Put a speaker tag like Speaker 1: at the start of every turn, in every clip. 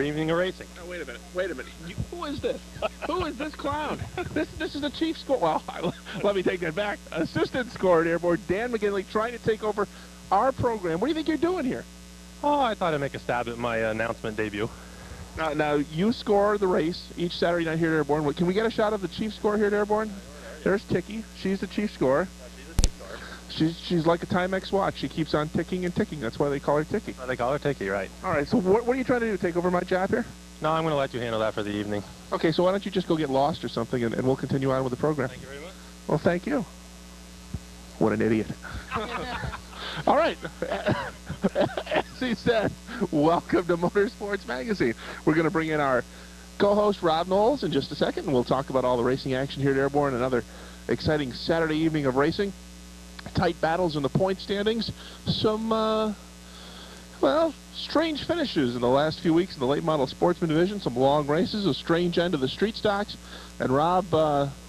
Speaker 1: evening of racing.
Speaker 2: Now, wait a minute. Who is this? Who is this clown? This is the chief scorer. Well, let me take that back. Assistant scorer at Airborne, Dan McGinley, trying to take over our program. What do you think you're doing here?
Speaker 1: Oh, I thought I'd make a stab at my announcement debut.
Speaker 2: Now, you score the race each Saturday night here at Airborne. Can we get a shot of the chief scorer here at Airborne? There's Ticky. She's the chief scorer. She's like a Timex watch. She keeps on ticking and ticking. That's why they call her Ticky.
Speaker 1: They call her Ticky, right.
Speaker 2: All right, so what are you trying to do? Take over my job here?
Speaker 1: No, I'm going to let you handle that for the evening.
Speaker 2: Okay, so why don't you just go get lost or something, and we'll continue on with the program.
Speaker 1: Thank you very much.
Speaker 2: Well, thank you. What an idiot. All right. As he said, welcome to MotorSports Magazine. We're going to bring in our co-host, Rob Knowles, in just a second, and we'll talk about all the racing action here at Airborne, another exciting Saturday evening of racing. Tight battles in the point standings. Some, well, strange finishes in the last few weeks in the late model sportsman division. Some long races, a strange end of the street stocks. And Rob,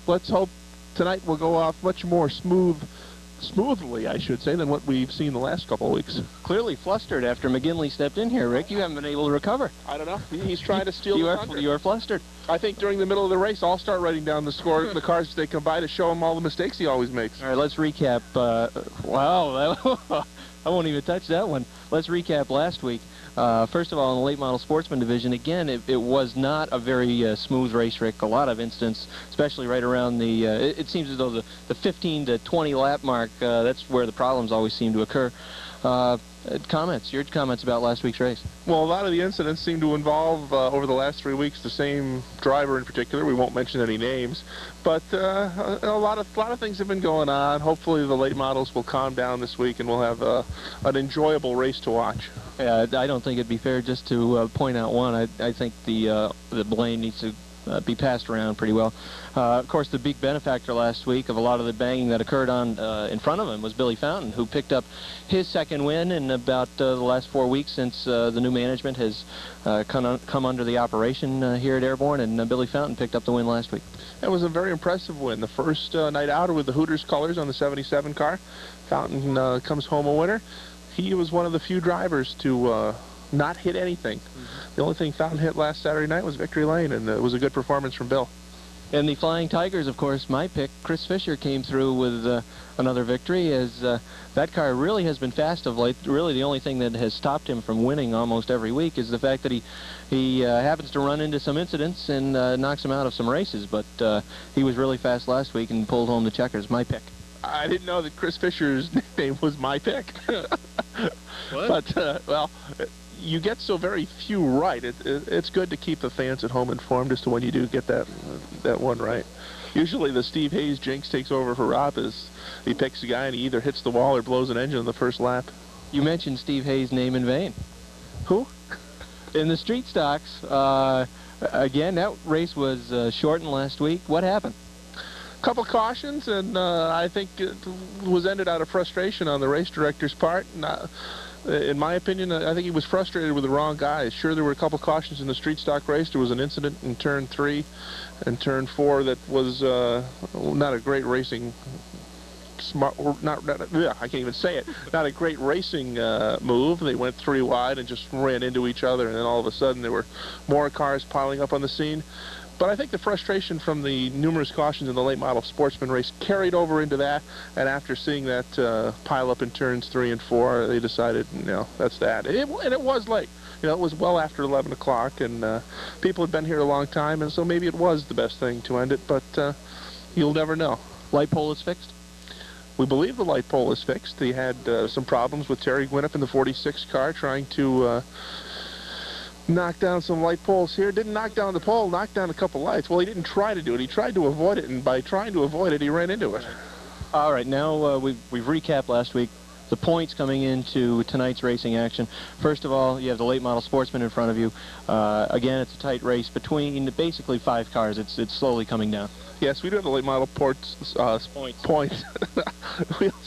Speaker 2: let's hope tonight will go off much more smoothly, I should say, than what we've seen the last couple of weeks.
Speaker 3: Clearly flustered after McGinley stepped in here, Rick. You haven't been able to recover.
Speaker 2: I don't know. He's trying to steal the thunder.
Speaker 3: You are flustered.
Speaker 2: I think during the middle of the race, I'll start writing down the score, the cars as they come by, to show him all the mistakes he always makes.
Speaker 3: All right, let's recap. Wow, I won't even touch that one. Let's recap last week. First of all, in the late model sportsman division, again, it was not a very smooth race, Rick. A lot of incidents, especially right around the, it seems as though the 15 to 20 lap mark, that's where the problems always seem to occur. Your comments about last week's race?
Speaker 2: Well, a lot of the incidents seem to involve, over the last 3 weeks, the same driver in particular. We won't mention any names, but a lot of things have been going on. Hopefully the late models will calm down this week and we'll have an enjoyable race to watch.
Speaker 3: Yeah, I don't think it'd be fair just to point out one. I think the blame needs to be passed around pretty well. Of course, the big benefactor last week of a lot of the banging that occurred on in front of him was Billy Fountain, who picked up his second win in about the last 4 weeks since the new management has come under the operation here at Airborne, and Billy Fountain picked up the win last week.
Speaker 2: It was a very impressive win. The first night out with the Hooters colors on the 77 car. Fountain comes home a winner. He was one of the few drivers to not hit anything. The only thing Fountain hit last Saturday night was victory lane, and it was a good performance from Bill.
Speaker 3: And the Flying Tigers, of course, my pick, Chris Fisher, came through with another victory, as that car really has been fast of late. Really the only thing that has stopped him from winning almost every week is the fact that he happens to run into some incidents and knocks him out of some races, but he was really fast last week and pulled home the checkers. My pick.
Speaker 2: I didn't know that Chris Fisher's nickname was my pick.
Speaker 3: What?
Speaker 2: But, well, you get so very few right. It's good to keep the fans at home informed as to when you do get that one right. Usually the Steve Hayes jinx takes over for Rob, as he picks a guy and he either hits the wall or blows an engine in the first lap.
Speaker 3: You mentioned Steve Hayes' name in vain.
Speaker 2: Who?
Speaker 3: In the street stocks, again, that race was shortened last week. What happened?
Speaker 2: Couple cautions, and I think it was ended out of frustration on the race director's part. In my opinion, I think he was frustrated with the wrong guys. Sure, there were a couple cautions in the street stock race. There was an incident in turn 3 and turn 4 that was not a great racing I can't even say it. Not a great racing move. They went 3 wide and just ran into each other, and then all of a sudden there were more cars piling up on the scene. But I think the frustration from the numerous cautions in the late model sportsman race carried over into that, and after seeing that pile up in turns 3 and 4, they decided, that's that. And it was late. It was well after 11 o'clock, and people had been here a long time, and so maybe it was the best thing to end it, but you'll never know.
Speaker 3: Light pole is fixed?
Speaker 2: We believe the light pole is fixed. They had some problems with Terry Gwinnett in the 46 car trying to knock down some light poles here. Didn't knock down the pole, knocked down a couple lights. Well, he didn't try to do it. He tried to avoid it, and by trying to avoid it, he ran into it.
Speaker 3: All right, now we've recapped last week. The points coming into tonight's racing action. First of all, you have the late model sportsman in front of you. Again, it's a tight race between basically 5 cars. It's slowly coming down.
Speaker 2: Yes, we do have the late model points. We also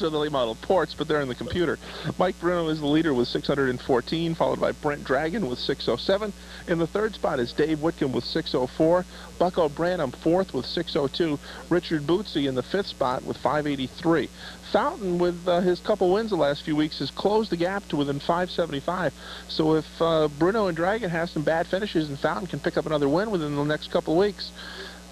Speaker 2: have the late model ports, but they're in the computer. Mike Bruno is the leader with 614, followed by Brent Dragon with 607. In the third spot is Dave Whitcomb with 604. Bucko Branham fourth with 602. Richard Bootsy in the 5th spot with 583. Fountain, with his couple wins wins the last few weeks has closed the gap to within 575. So if Bruno and Dragon have some bad finishes and Fountain can pick up another win within the next couple of weeks,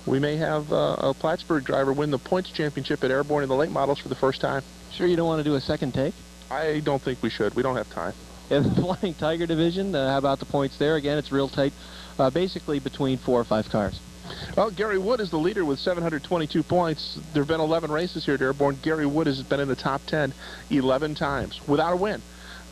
Speaker 2: we may have a Plattsburgh driver win the points championship at Airborne in the late models for the first time.
Speaker 3: Sure you don't want to do a second take?
Speaker 2: I don't think we should. We don't have time.
Speaker 3: In the Flying Tiger division, how about the points there? Again, it's real tight, basically between 4 or 5 cars.
Speaker 2: Well, Gary Wood is the leader with 722 points. There have been 11 races here at Airborne. Gary Wood has been in the top 10 11 times without a win.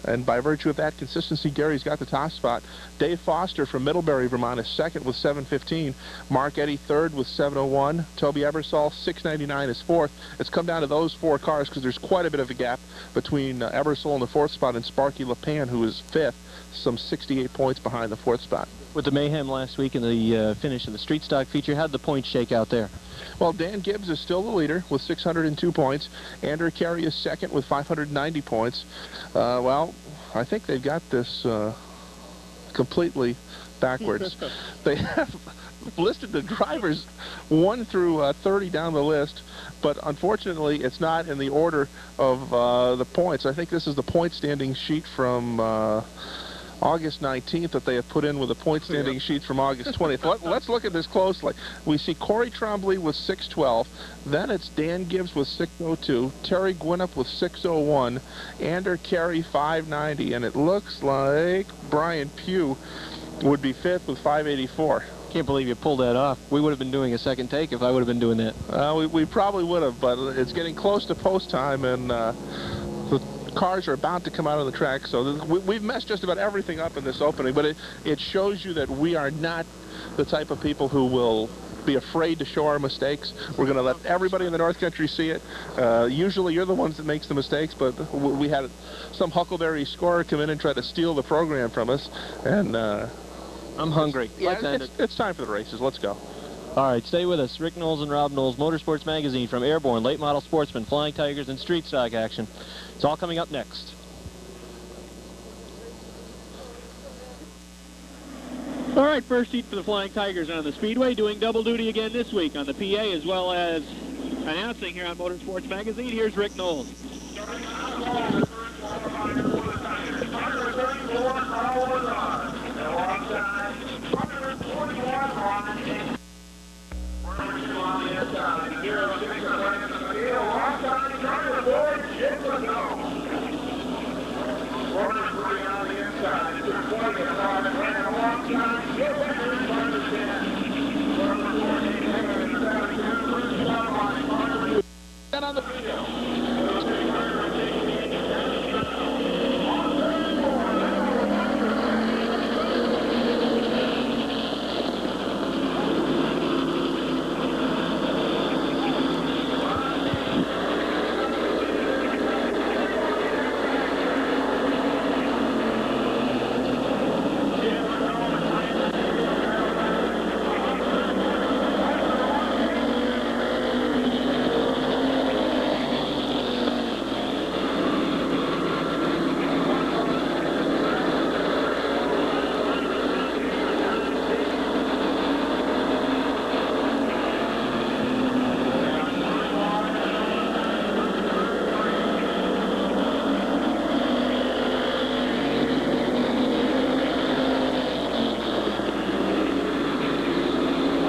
Speaker 2: And by virtue of that consistency, Gary's got the top spot. Dave Foster from Middlebury, Vermont is second with 715. Mark Eddy third with 701. Toby Ebersol, 699 is fourth. It's come down to those 4 cars because there's quite a bit of a gap between Ebersol in the 4th spot and Sparky LePan, who is 5th, some 68 points behind the 4th spot.
Speaker 3: With the mayhem last week in the finish of the street stock feature, how'd the points shake out there?
Speaker 2: Well, Dan Gibbs is still the leader with 602 points. Andrew Carey is second with 590 points. Well, I think they've got this completely backwards. They have listed the drivers 1 through 30 down the list, but unfortunately it's not in the order of the points. I think this is the point standing sheet from August 19th that they have put in with the point standing sheet from August 20th. Let's look at this closely. We see Corey Trombley with 612. Then it's Dan Gibbs with 602. Terry Gwinnett with 601. Andrew Carey 590. And it looks like Brian Pugh would be 5th with 584.
Speaker 3: Can't believe you pulled that off. We would have been doing a second take if I would have been doing that.
Speaker 2: We probably would have, but it's getting close to post time, and the cars are about to come out on the track, so we've messed just about everything up in this opening, but it shows you that we are not the type of people who will be afraid to show our mistakes. We're going to let everybody in the North Country see it. Usually you're the ones that makes the mistakes, but we had some huckleberry scorer come in and try to steal the program from us, and
Speaker 3: I'm hungry.
Speaker 2: Yeah, it's time for the races. Let's go.
Speaker 3: All right, stay with us. Rick Knowles and Rob Knowles, Motorsports Magazine from Airborne, late model sportsman, Flying Tigers, and street stock action. It's all coming up next.
Speaker 4: All right, first heat for the Flying Tigers on the Speedway, doing double duty again this week on the PA as well as announcing here on Motorsports Magazine. Here's Rick Knowles.
Speaker 2: On the video.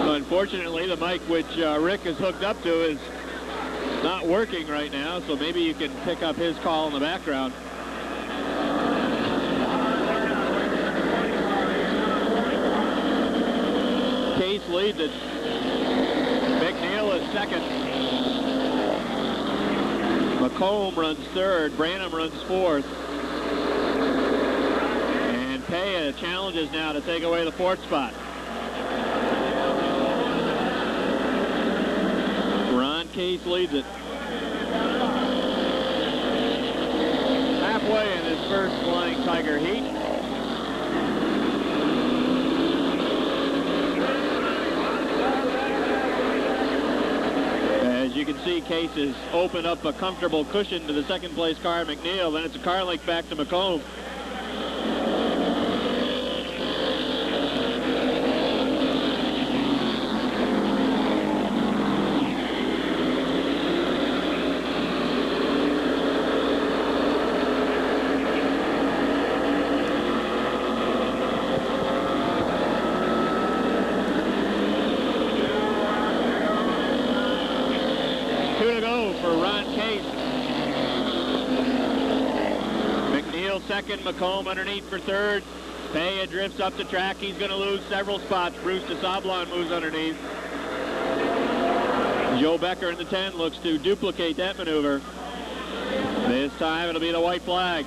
Speaker 4: Unfortunately, the mic which Rick is hooked up to is not working right now, so maybe you can pick up his call in the background. Case leads it. McNeil is second. McComb runs third. Branham runs fourth. And Paya challenges now to take away the 4th spot. Case leads it. Halfway in his first Flying Tiger heat. As you can see, Case has opened up a comfortable cushion to the second place car, McNeil. Then it's a car link back to McComb. second. McComb underneath for third. Paya drifts up the track. He's going to lose several spots. Bruce DeSablon moves underneath. Joe Becker in the 10 looks to duplicate that maneuver. This time it'll be the white flag.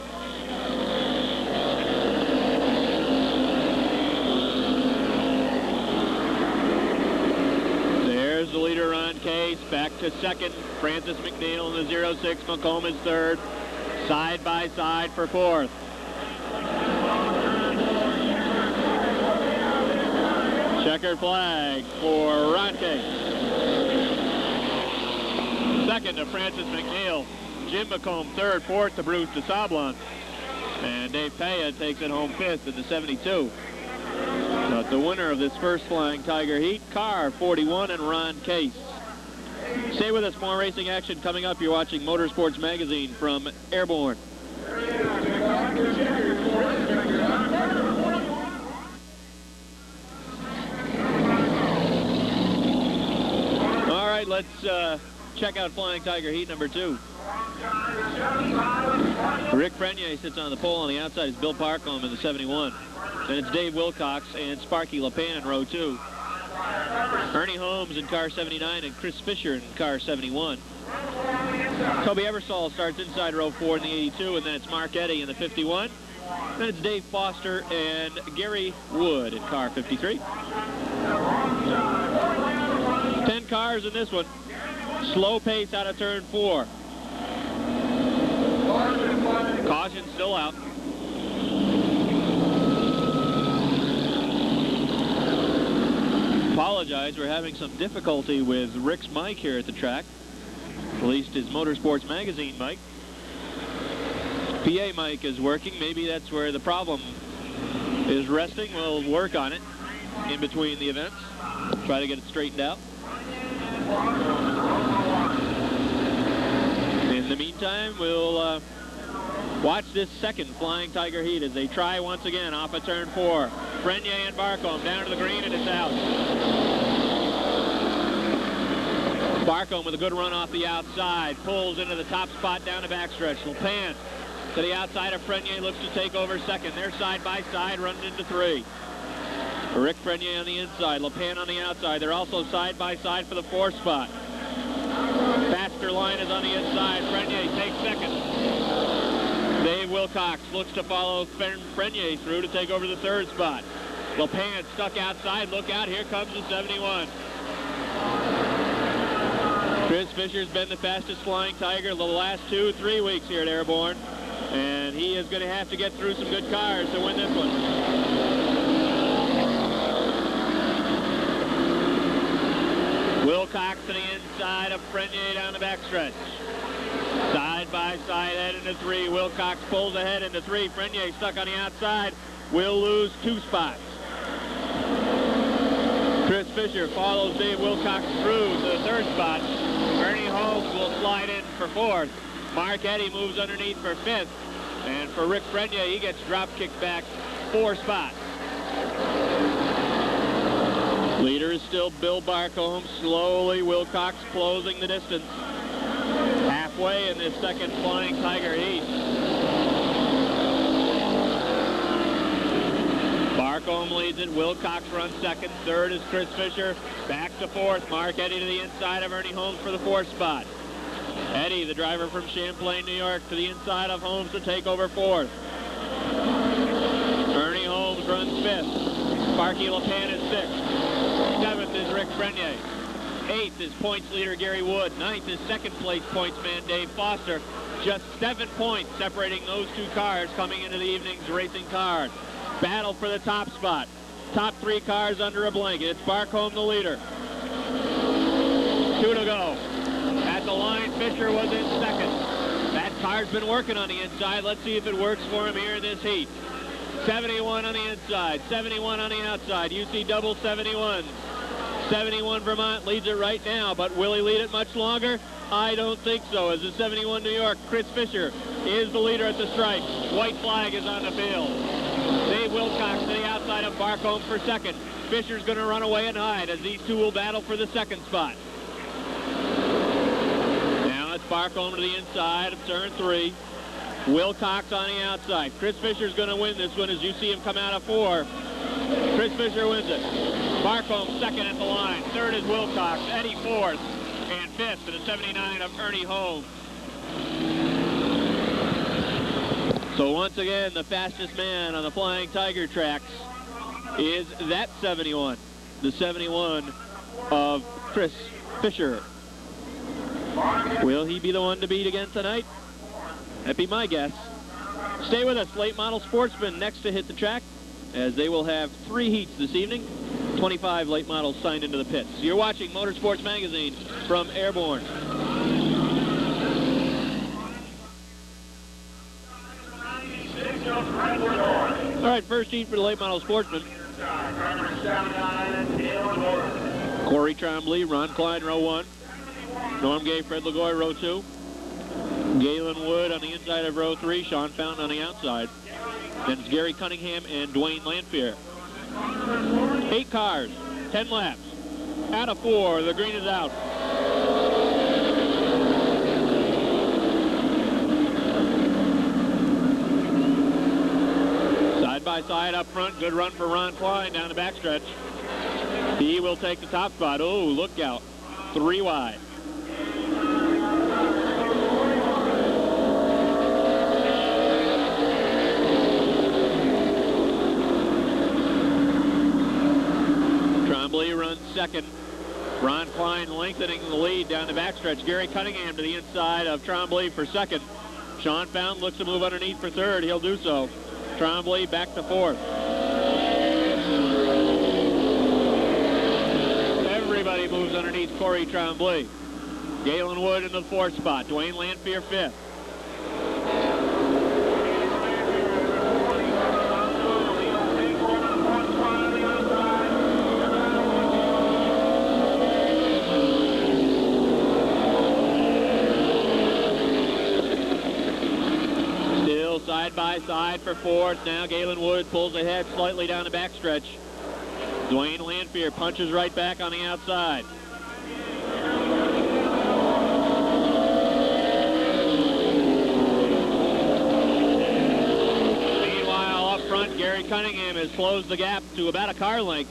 Speaker 4: There's the leader, Ron Case. Back to second. Francis McNeil in the 06. McComb is third. Side by side for fourth. Checkered flag for Ron Case. Second to Francis McNeil. Jim McComb third, fourth to Bruce DeSablon. And Dave Paya takes it home fifth in the 72. But the winner of this first Flying Tiger heat, Car 41 and Ron Case. Stay with us, more racing action coming up. You're watching Motorsports Magazine from Airborne. All right, let's check out Flying Tiger heat number 2. Rick Frenier sits on the pole. On the outside is Bill Parcombe in the 71. Then it's Dave Wilcox and Sparky LePan in row 2. Ernie Holmes in car 79 and Chris Fisher in car 71. Toby Eversole starts inside row 4 in the 82, and then it's Mark Eddy in the 51. Then it's Dave Foster and Gary Wood in car 53. 10 cars in this one. Slow pace out of turn 4. Caution still out. Apologize, we're having some difficulty with Rick's mic here at the track. At least his Motorsports Magazine mic. PA mic is working. Maybe that's where the problem is resting. We'll work on it in between the events. Try to get it straightened out. In the meantime, we'll watch this second Flying Tiger heat as they try once again off of turn 4. Frenier and Barcombe down to the green, and it's out. Barcombe with a good run off the outside, pulls into the top spot down the backstretch. LePan to the outside of Frenier, looks to take over second. They're side by side, running into 3. Rick Frenier on the inside, LePan on the outside. They're also side by side for the 4th spot. Faster line is on the inside. Frenier takes second. Dave Wilcox looks to follow Frenier through to take over the 3rd spot. LePan stuck outside. Look out, here comes the 71. Chris Fisher's been the fastest Flying Tiger the last 2-3 weeks here at Airborne, and he is going to have to get through some good cars to win this one. Wilcox to the inside of Frenier down the backstretch. Side by side, head into 3. Wilcox pulls ahead into 3. Frenier stuck on the outside. Will lose 2 spots. Chris Fisher follows Dave Wilcox through to the 3rd spot. Ernie Holmes will slide in for 4th. Mark Eddy moves underneath for 5th. And for Rick Frenier, he gets drop kicked back 4 spots. Leader is still Bill Barcombe. Slowly, Wilcox closing the distance. Halfway in this second Flying Tiger heat. Barcombe leads it. Wilcox runs second. 3rd is Chris Fisher. Back to 4th. Mark Eddy to the inside of Ernie Holmes for the 4th spot. Eddy, the driver from Champlain, New York, to the inside of Holmes to take over 4th. Ernie Holmes runs 5th. Sparky LePan is 6th. 7th is Rick Frenier. 8th is points leader Gary Wood. 9th is second place points man Dave Foster. Just 7 points separating those 2 cars coming into the evening's racing card. Battle for the top spot. Top 3 cars under a blanket. It's Barcombe the leader. 2 to go. At the line, Fisher was in second. That car's been working on the inside. Let's see if it works for him here in this heat. 71 on the inside, 71 on the outside. UC double 71. 71 Vermont leads it right now, but will he lead it much longer? I don't think so. As the 71 New York, Chris Fisher is the leader at the stripe. White flag is on the field. Dave Wilcox to the outside of Barcombe for second. Fisher's going to run away and hide as these 2 will battle for the 2nd spot. Now it's Barcombe to the inside of turn 3. Wilcox on the outside. Chris Fisher's going to win this one as you see him come out of 4. Chris Fisher wins it. Barcombe second at the line. Third is Wilcox. Eddie fourth. And fifth to the 79 of Ernie Hove. So once again, the fastest man on the Flying Tiger tracks is that 71. The 71 of Chris Fisher. Will he be the one to beat again tonight? That'd be my guess. Stay with us, Late Model Sportsman, next to hit the track, as they will have 3 heats this evening. 25 late models signed into the pits. You're watching Motorsports Magazine from Airborne. All right, first heat for the Late Model Sportsman. Corey Trombley, Ron Klein, row 1. Norm Gay, Fred Lagoy, row 2. Galen Wood on the inside of row 3. Sean Fountain on the outside. Then it's Gary Cunningham and Dwayne Lanphier. 8 cars, 10 laps. Out of 4, the green is out. Side by side up front, good run for Ron Klein down the backstretch. He will take the top spot. Oh, look out. 3 wide. Trombley runs second. Ron Klein lengthening the lead down the backstretch. Gary Cunningham to the inside of Trombley for second. Sean Fountain looks to move underneath for third. He'll do so. Trombley back to fourth. Everybody moves underneath Corey Trombley. Galen Wood in the 4th spot. Dwayne Lanphier 5th. Still side by side for 4th. Now Galen Wood pulls ahead slightly down the backstretch. Dwayne Lanphier punches right back on the outside. Meanwhile, up front, Gary Cunningham has closed the gap to about a car length.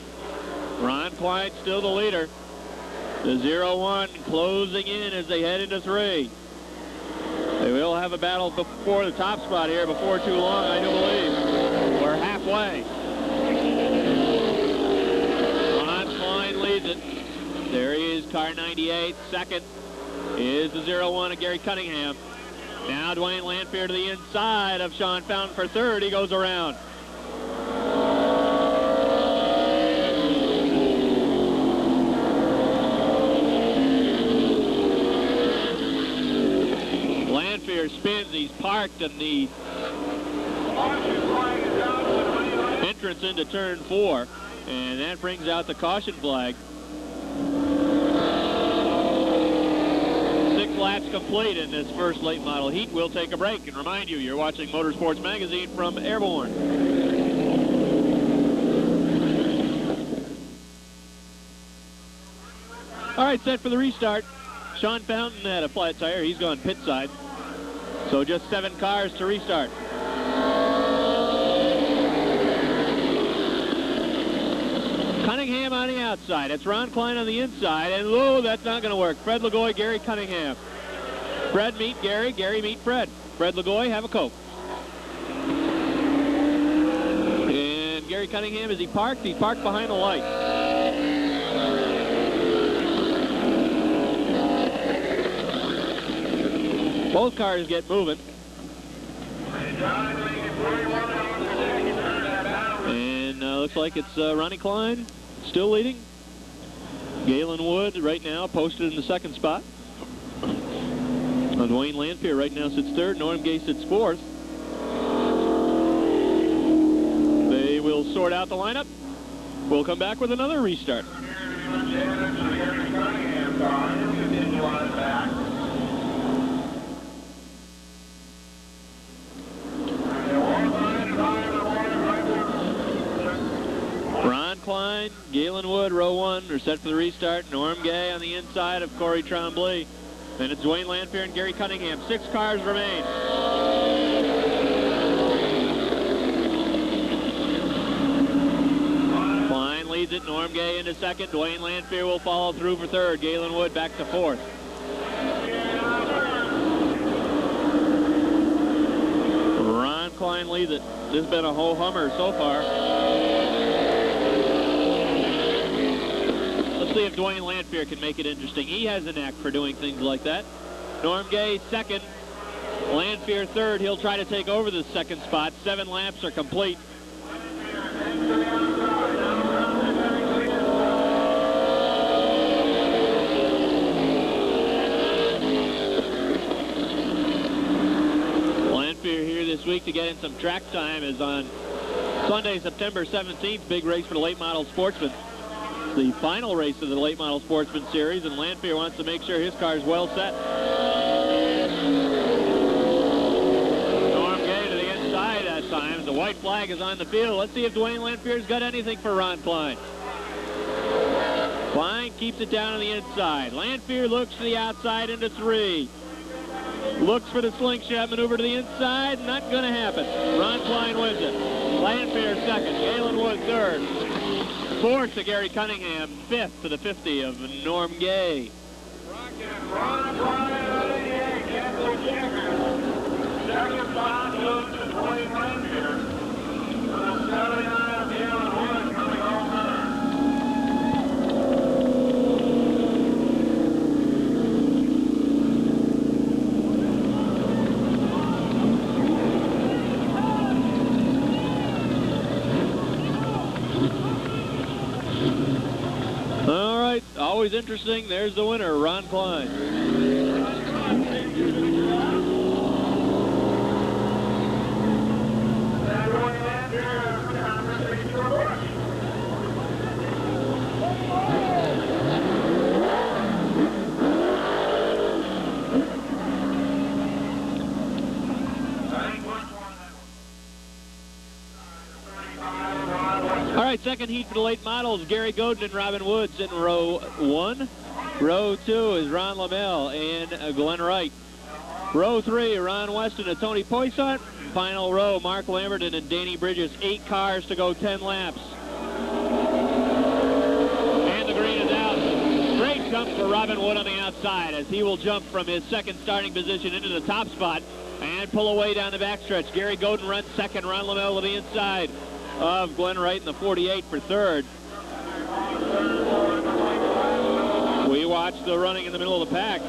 Speaker 4: Ron Klein still the leader. The 0-1 closing in as they head into 3. They will have a battle before the top spot here before too long, I do believe. We're halfway. It. There he is, car 98. Second is the 0-1 of Gary Cunningham. Now Dwayne Lanphier to the inside of Sean Fountain for third. He goes around. Lanphier spins. He's parked in the entrance into turn 4. And that brings out the caution flag. 6 laps complete in this first late model heat. We'll take a break and remind you, you're watching Motorsports Magazine from Airborne. All right, set for the restart. Sean Fountain had a flat tire. He's gone pit side. So just 7 cars to restart. Cunningham on the outside. It's Ron Klein on the inside. And, oh, that's not going to work. Fred Lagoy, Gary Cunningham. Fred meet Gary. Gary meet Fred. Fred Lagoy, have a Coke. And Gary Cunningham, is he parked? He's parked behind the light. Both cars get moving. And looks like it's Ronnie Klein still leading. Galen Wood right now posted in the 2nd spot. Dwayne Lanphier right now sits 3rd. Norm Gay sits 4th. They will sort out the lineup. We'll come back with another restart. Klein, Galen Wood, row 1, are set for the restart. Norm Gay on the inside of Corey Trombley. Then it's Dwayne Lanphier and Gary Cunningham. 6 cars remain. leads it. Norm Gay into second. Dwayne Lanfear will follow through for third. Galen Wood back to fourth. Ron Klein leads it. This has been a whole hummer so far. Let's see if Dwayne Lanfear can make it interesting. He has a knack for doing things like that. Norm Gay second. Lanfear third. He'll try to take over the second spot. 7 laps are complete. Lanfear here this week to get in some track time is on Sunday, September 17th. Big race for the late model sportsman. The final race of the late model sportsman series, and Lanfear wants to make sure his car is well set. Norm Gay to the inside that time. The white flag is on the field. Let's see if Dwayne Lanfear's got anything for Ron Klein. Klein keeps it down on the inside. Lanfear looks to the outside into 3. Looks for the slingshot maneuver to the inside. Not going to happen. Ron Klein wins it. Lanfear second. Galen Wood third. Fourth to Gary Cunningham. Fifth to the 50 of Norm Gay.
Speaker 5: Ron Klein out of the 88, Kessler Jacker. Second spot goes to Dwayne Lanfear. The 79 of Galen Wood coming home third.
Speaker 4: All right, always interesting. There's the winner, Ron Klein. All right, second heat for the late models. Gary Godin and Robin Woods in row 1. Row 2 is Ron Lamel and Glenn Wright. Row 3, Ron Weston and Tony Poissart. Final row, Mark Lamberton and Danny Bridges. 8 cars to go, 10 laps. And the green is out. Great jump for Robin Wood on the outside as he will jump from his second starting position into the top spot and pull away down the backstretch. Gary Godin runs second. Ron Lamel to the inside of Glenn Wright in the 48 for third. We watch the running in the middle of the pack.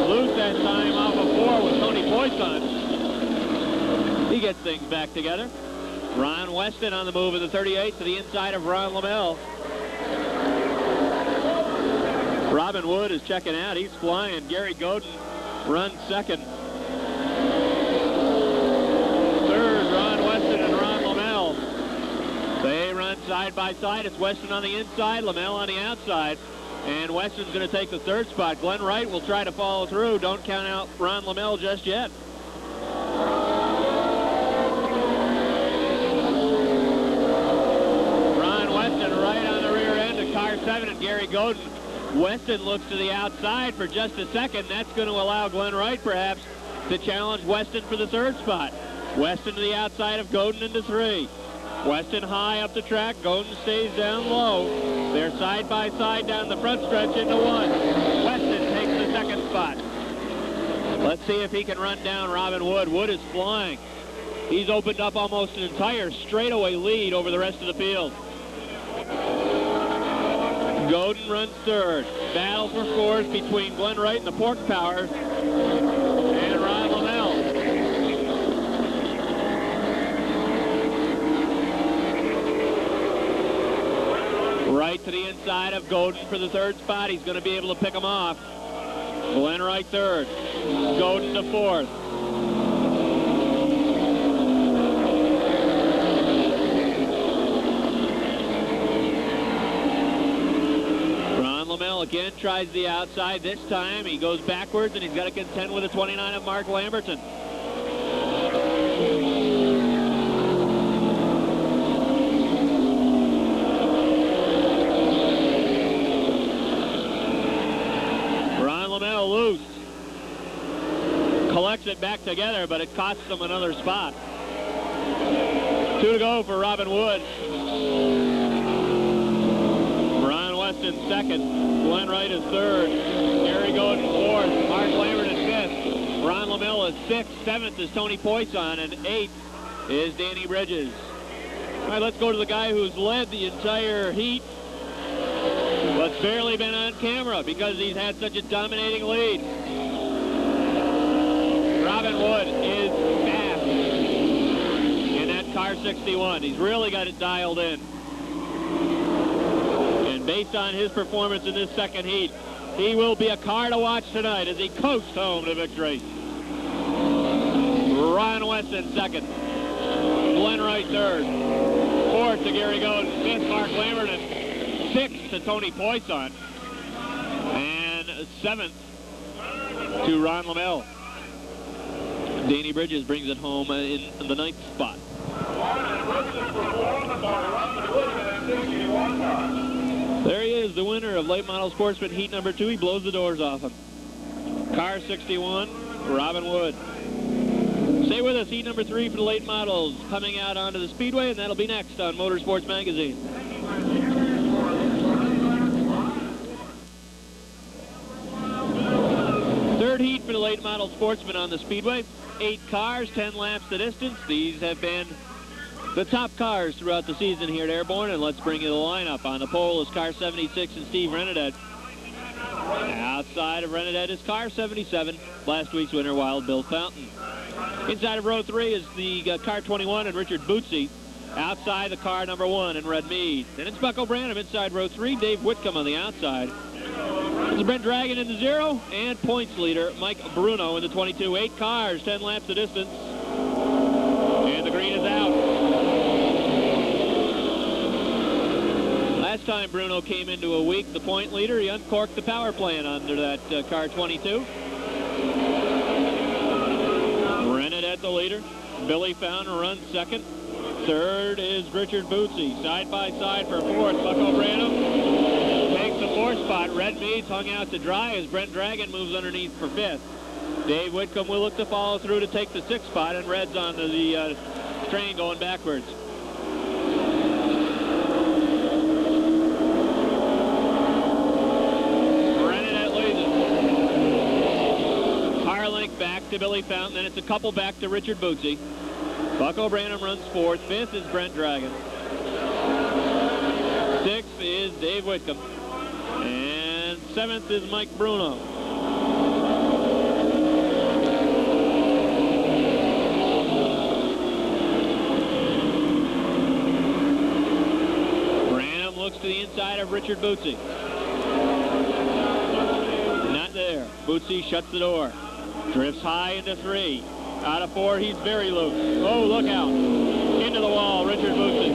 Speaker 4: Luce that time off of 4 with Tony Poisson. He gets things back together. Ron Weston on the move in the 38 to the inside of Ron Lamel. Robin Wood is checking out. He's flying. Gary Godin runs second. Third, Ron Weston and Ron Lamel. They run side by side. It's Weston on the inside, Lamel on the outside. And Weston's going to take the third spot. Glenn Wright will try to follow through. Don't count out Ron Lamel just yet. Ron Weston right on the rear end of car 7 and Gary Godin. Weston looks to the outside for just a second. That's going to allow Glenn Wright perhaps to challenge Weston for the third spot. Weston to the outside of Godin into 3. Weston high up the track. Godin stays down low. They're side by side down the front stretch into 1. Weston takes the second spot. Let's see if he can run down Robin Wood. Wood is flying. He's opened up almost an entire straightaway lead over the rest of the field. Godin runs third. Battle for fourth between Glenn Wright and the Pork Power and Ron Lamel. Right to the inside of Godin for the third spot. He's going to be able to pick him off. Glenn Wright third. Godin to fourth. Ron Lamel again tries the outside. This time he goes backwards and he's got to contend with the 29 of Mark Lamberton. Loose. Collects it back together, but it costs them another spot. 2 to go for Robin Wood. second. Glenn Wright is third. Gary Godin fourth. Mark Lambert is fifth. Ron LaMille is sixth. Seventh is Tony Poisson. And eighth is Danny Bridges. All right, let's go to the guy who's led the entire heat, but's barely been on camera because he's had such a dominating lead. Robin Wood is fast in that car 61. He's really got it dialed in. And based on his performance in this second heat, he will be a car to watch tonight as he coasts home to victory. Ron Weston second. Glenn Wright third. Fourth to Gary Godin. Fifth, Mark Lambert. And sixth to Tony Poisson. And seventh to Ron LaMille. Danny Bridges brings it home in the ninth spot. There he is, the winner of Late Model Sportsman Heat number 2. He blows the doors off him. Car 61, Robin Wood. Stay with us, heat number 3 for the late models coming out onto the speedway, and that'll be next on Motorsports Magazine. Third heat for the late model sportsman on the speedway. 8 cars, 10 laps the distance. These have been the top cars throughout the season here at Airborne, and let's bring you the lineup. On the pole is car 76 and Steve Renadet. Outside of Renadet is car 77, last week's winner, Wild Bill Fountain. Inside of row 3 is the car 21 and Richard Bootsy. Outside the car number 1 in Red Mead. Then it's Bucko Branham inside row 3, Dave Whitcomb on the outside. It's Brent Dragon in the 0, and points leader Mike Bruno in the 22. 8 cars, 10 laps the distance. And the green is out. Last time Bruno came into a week, the point leader, he uncorked the power plant under that car 22. Renadet the leader. Billy Fountain runs second. Third is Richard Bootsy. Side by side for fourth, Bucko Branham takes the fourth spot. Red Mead's hung out to dry as Brent Dragon moves underneath for fifth. Dave Whitcomb will look to follow through to take the sixth spot, and Red's on the train going backwards. Renadet leads it. Car length back to Billy Fountain, then it's a couple back to Richard Bootsy. Bucko Branham runs fourth. Fifth is Brent Dragon. Sixth is Dave Whitcomb. And seventh is Mike Bruno. Branham looks to the inside of Richard Bootsy. Not there. Bootsy shuts the door. Drifts high into 3. Out of 4, he's very loose. Oh, look out. Into the wall, Richard Bootsy.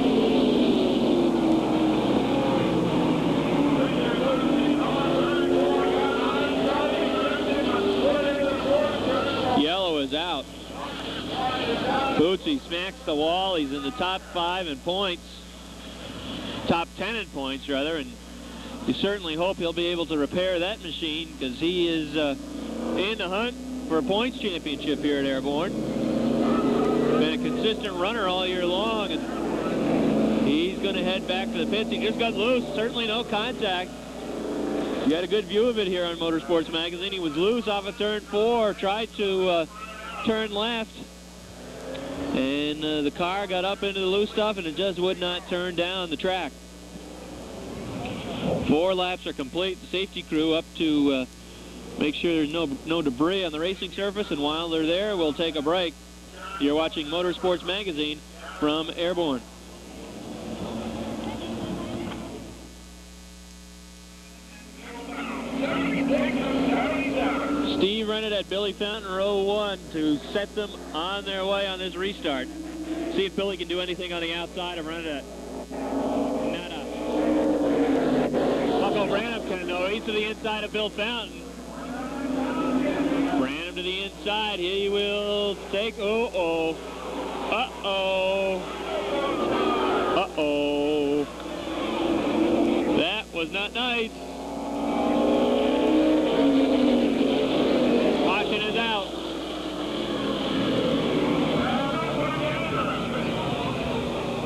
Speaker 4: Yellow is out. Bootsy smacks the wall. He's in the top 5 in points. Top 10 in points, rather. And you certainly hope he'll be able to repair that machine because he is in the hunt for a points championship here at Airborne. Been a consistent runner all year long, and he's going to head back to the pits. He just got loose, certainly no contact. You got a good view of it here on Motorsports Magazine. He was loose off of turn 4, tried to turn left, and the car got up into the loose stuff, and it just would not turn down the track. 4 laps are complete. The safety crew up to make sure there's no debris on the racing surface, and while they're there, we'll take a break. You're watching Motorsports Magazine from Airborne. Steve Renadet, Billy Fountain, row 1 to set them on their way on this restart. See if Billy can do anything on the outside of Renadet. Nada. Bucko Branham can, though. He's to the inside of Bill Fountain. Branham to the inside. He will take. Uh-oh. Uh-oh. Uh-oh. That was not nice. Caution is out.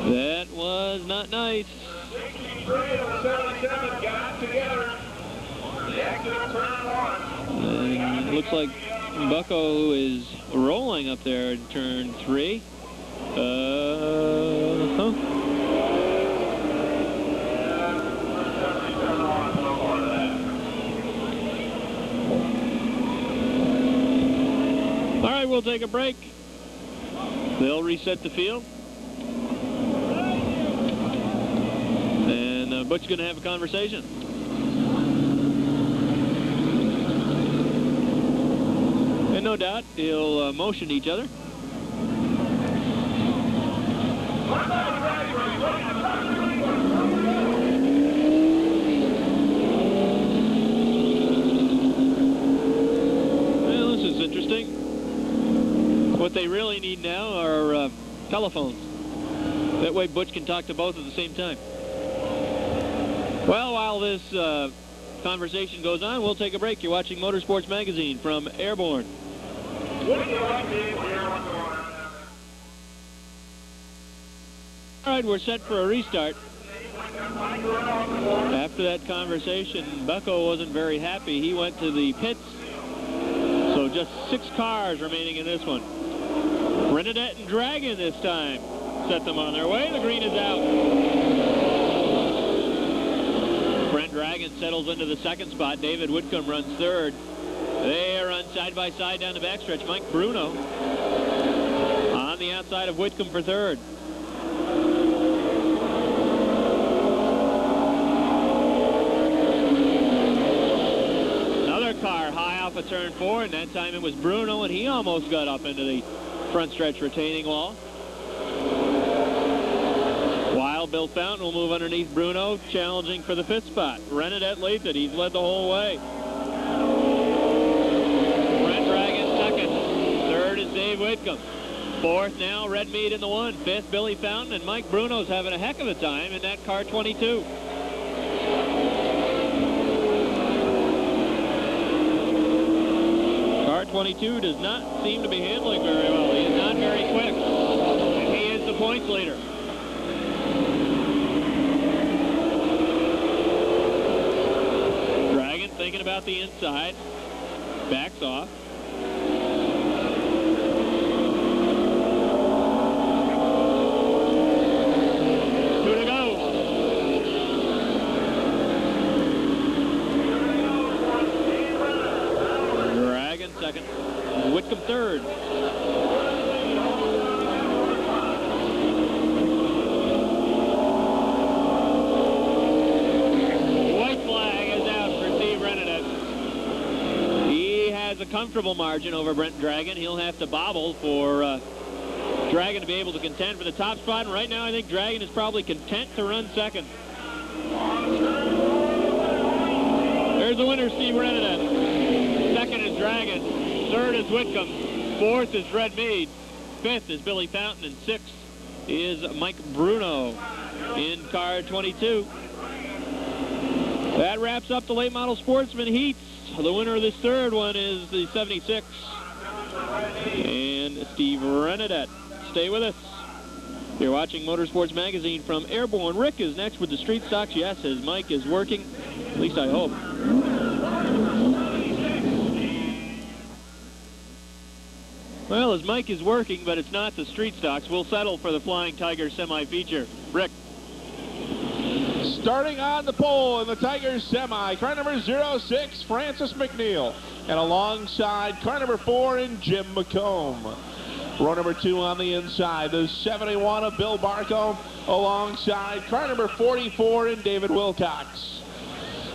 Speaker 4: That was not nice.
Speaker 5: 63 of the 77 got together. The exit of turn 1.
Speaker 4: And it looks like Bucko is rolling up there in turn 3. All right, we'll take a break. They'll reset the field. And Butch is going to have a conversation. And no doubt, he'll motion to each other. Well, this is interesting. What they really need now are telephones. That way Butch can talk to both at the same time. Well, while this conversation goes on, we'll take a break. You're watching Motorsports Magazine from Airborne. All right, we're set for a restart. After that conversation, Bucko wasn't very happy. He went to the pits. So just 6 cars remaining in this one. Renadette and Dragon this time set them on their way. The green is out. Brent Dragon settles into the 2nd spot. David Whitcomb runs 3rd. They run side by side down the backstretch. Mike Bruno on the outside of Whitcomb for 3rd. Another car high off of turn 4, and that time it was Bruno, and he almost got up into the front stretch retaining wall. Wild Bill Fountain will move underneath Bruno, challenging for the 5th spot. Renadette leads it. He's led the whole way. Brent Dragon 2nd. 3rd is Dave Whitcomb. 4th now, Red Mead in the 1. 5th, Billy Fountain, and Mike Bruno's having a heck of a time in that car 22. Car 22 does not seem to be handling very well. He is not very quick. And he is the points leader. Dragon thinking about the inside. Backs off. Two to go. Dragon 2nd. Whitcomb 3rd. White flag is out for Steve Renadette. He has a comfortable margin over Brent Dragon. He'll have to bobble for Dragon to be able to contend for the top spot. And right now, I think Dragon is probably content to run 2nd. There's the winner, Steve Renadette. 2nd is Dragon. 3rd is Whitcomb. 4th is Red Mead. 5th is Billy Fountain. And 6th is Mike Bruno in car 22. That wraps up the late model sportsman heats. The winner of this 3rd one is the 76. And Steve Renadette. Stay with us. You're watching Motorsports Magazine from Airborne. Rick is next with the street stocks. Yes, his mic is working. At least I hope. Well, his mic is working, but it's not the street stocks. We'll settle for the Flying Tiger semi-feature. Rick.
Speaker 2: Starting on the pole in the Tigers semi, car number 06, Francis McNeil. And alongside car number 4 in Jim McComb. Row number 2 on the inside, the 71 of Bill Barcombe, alongside car number 44 in David Wilcox.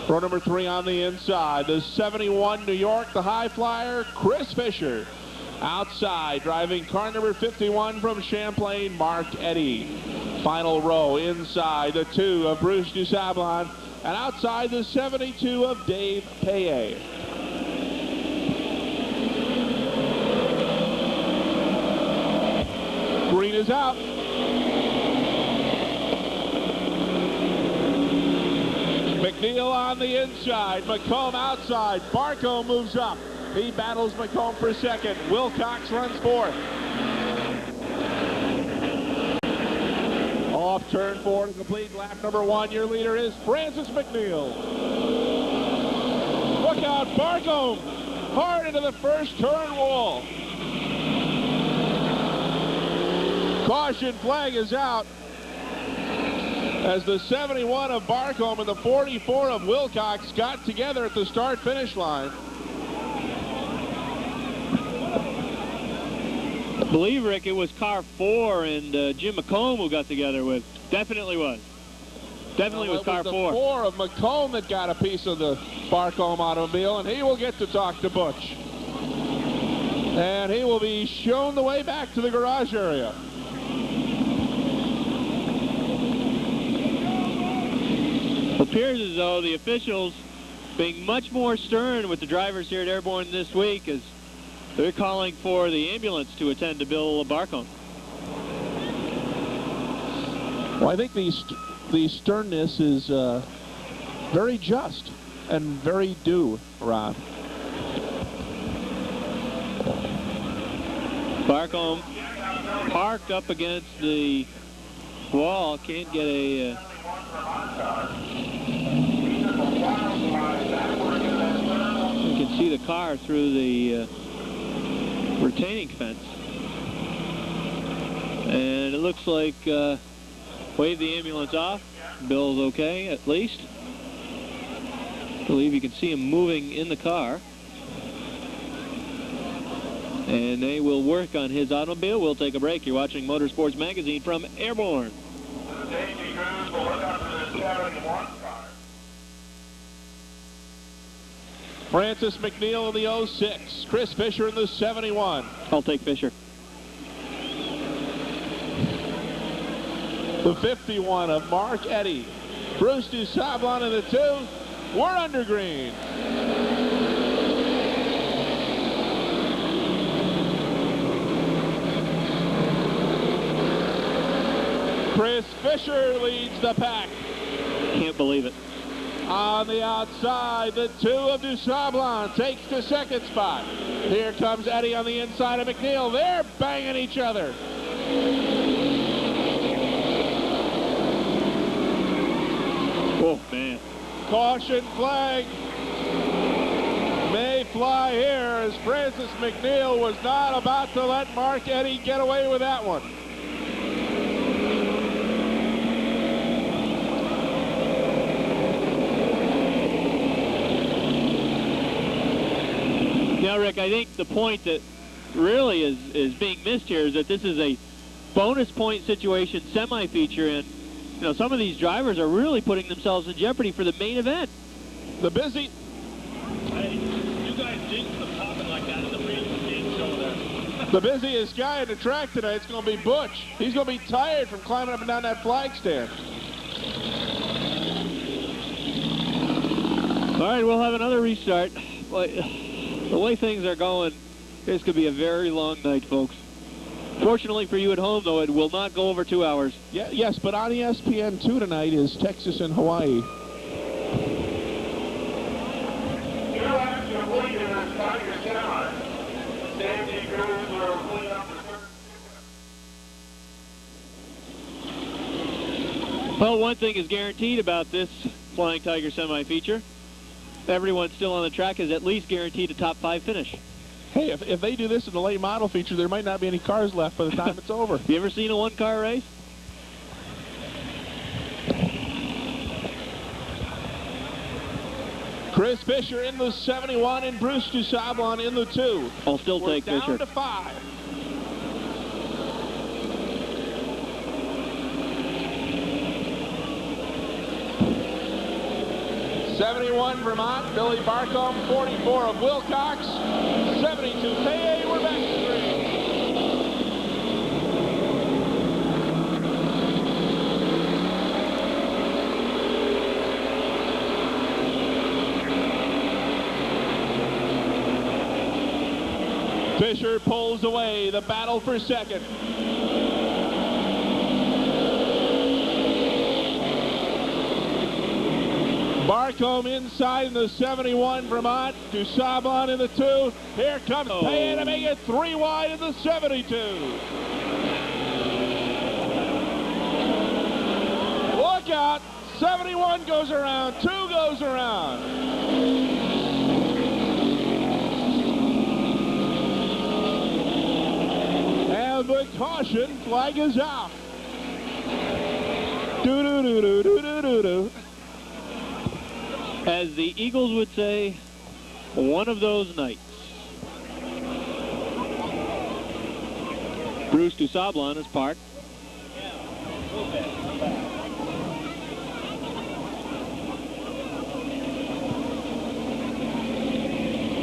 Speaker 2: Row number 3 on the inside, the 71 New York, the high flyer, Chris Fisher. Outside, driving car number 51 from Champlain, Mark Eddy. Final row, inside, the 2 of Bruce Dusablon, and outside, the 72 of Dave Paye. Green is out. McNeil on the inside, McComb outside, Barco moves up. He battles McComb for 2nd. Wilcox runs 4th. Off off turn 4 to complete lap number 1. Your leader is Francis McNeil. Look out, Barcombe hard into the first turn wall. Caution flag is out as the 71 of Barcombe and the 44 of Wilcox got together at the start-finish line.
Speaker 4: I believe, Rick, it was car 4 and Jim McComb who got together with. Definitely was. Definitely was car 4.
Speaker 2: It was the 4 of McComb that got a piece of the Barcombe automobile, and he will get to talk to Butch. And he will be shown the way back to the garage area.
Speaker 4: It appears as though the officials being much more stern with the drivers here at Airborne this week as they're calling for the ambulance to attend to Bill Barcombe.
Speaker 2: Well, I think the sternness is very just and very due, Ron.
Speaker 4: Barcombe parked up against the wall, can't get a... You can see the car through the retaining fence. And it looks like wave the ambulance off. Bill's okay, at least. I believe you can see him moving in the car. And they will work on his automobile. We'll take a break. You're watching Motorsports Magazine from Airborne.
Speaker 2: Francis McNeil in the 06. Chris Fisher in the 71.
Speaker 4: I'll take Fisher.
Speaker 2: The 51 of Mark Eddy. Bruce DuSablon in the 2. We're under green. Chris Fisher leads the pack.
Speaker 4: Can't believe it.
Speaker 2: On the outside, the 2 of DuSablon takes the second spot. Here comes Eddy on the inside of McNeil. They're banging each other.
Speaker 4: Oh, man.
Speaker 2: Caution flag may fly here as Francis McNeil was not about to let Mark Eddy get away with that one.
Speaker 4: Now, Rick, I think the point that really is being missed here is that this is a bonus point situation semi-feature, and you know, some of these drivers are really putting themselves in jeopardy for the main event.
Speaker 2: The busy...
Speaker 5: Hey, you guys jinxed the popping like that in the pre-game show there.
Speaker 2: The busiest guy at the track tonight is going to be Butch. He's going to be tired from climbing up and down that flag stand.
Speaker 4: All right, we'll have another restart. The way things are going, this could be a very long night, folks. Fortunately for you at home, though, it will not go over 2 hours.
Speaker 2: Yeah, yes, but on ESPN2 tonight is Texas and Hawaii.
Speaker 4: Well, one thing is guaranteed about this Flying Tiger semi-feature. Everyone still on the track is at least guaranteed a top 5 finish.
Speaker 2: Hey, if they do this in the late model feature, there might not be any cars left by the time it's over.
Speaker 4: You ever seen a one-car race?
Speaker 2: Chris Fisher in the 71 and Bruce DuSablon in the 2.
Speaker 4: I'll still take
Speaker 2: We're
Speaker 4: Fisher.
Speaker 2: down to 5. '71 Vermont, Billy Barcombe, 44 of Wilcox, 72 KA, we're back to green. Fisher pulls away, the battle for second. Barcombe inside in the 71 Vermont. DuSablon in the 2. Here comes Payne to make it 3 wide in the 72. out. 71 goes around. 2 goes around. And the caution flag is out. Do-do-do-do-do-do-do-do.
Speaker 4: As the Eagles would say, one of those nights. Bruce Dusablon is parked.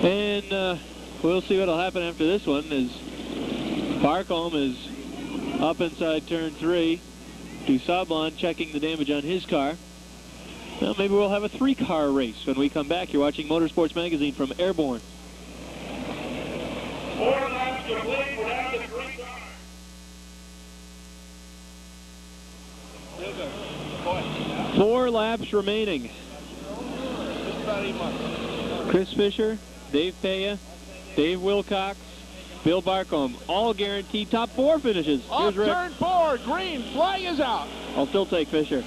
Speaker 4: And we'll see what'll happen after this one as Barcombe is up inside turn 3. Dusablon checking the damage on his car. Well, maybe we'll have a 3-car race when we come back. You're watching Motorsports Magazine from Airborne.
Speaker 5: 4 laps complete. We're down to 3 cars.
Speaker 4: 4 laps remaining. Chris Fisher, Dave Paya, Dave Wilcox, Bill Barcombe, all guaranteed top 4 finishes.
Speaker 2: Off
Speaker 4: Here's Rick.
Speaker 2: turn 4, green, flag is out.
Speaker 4: I'll still take Fisher.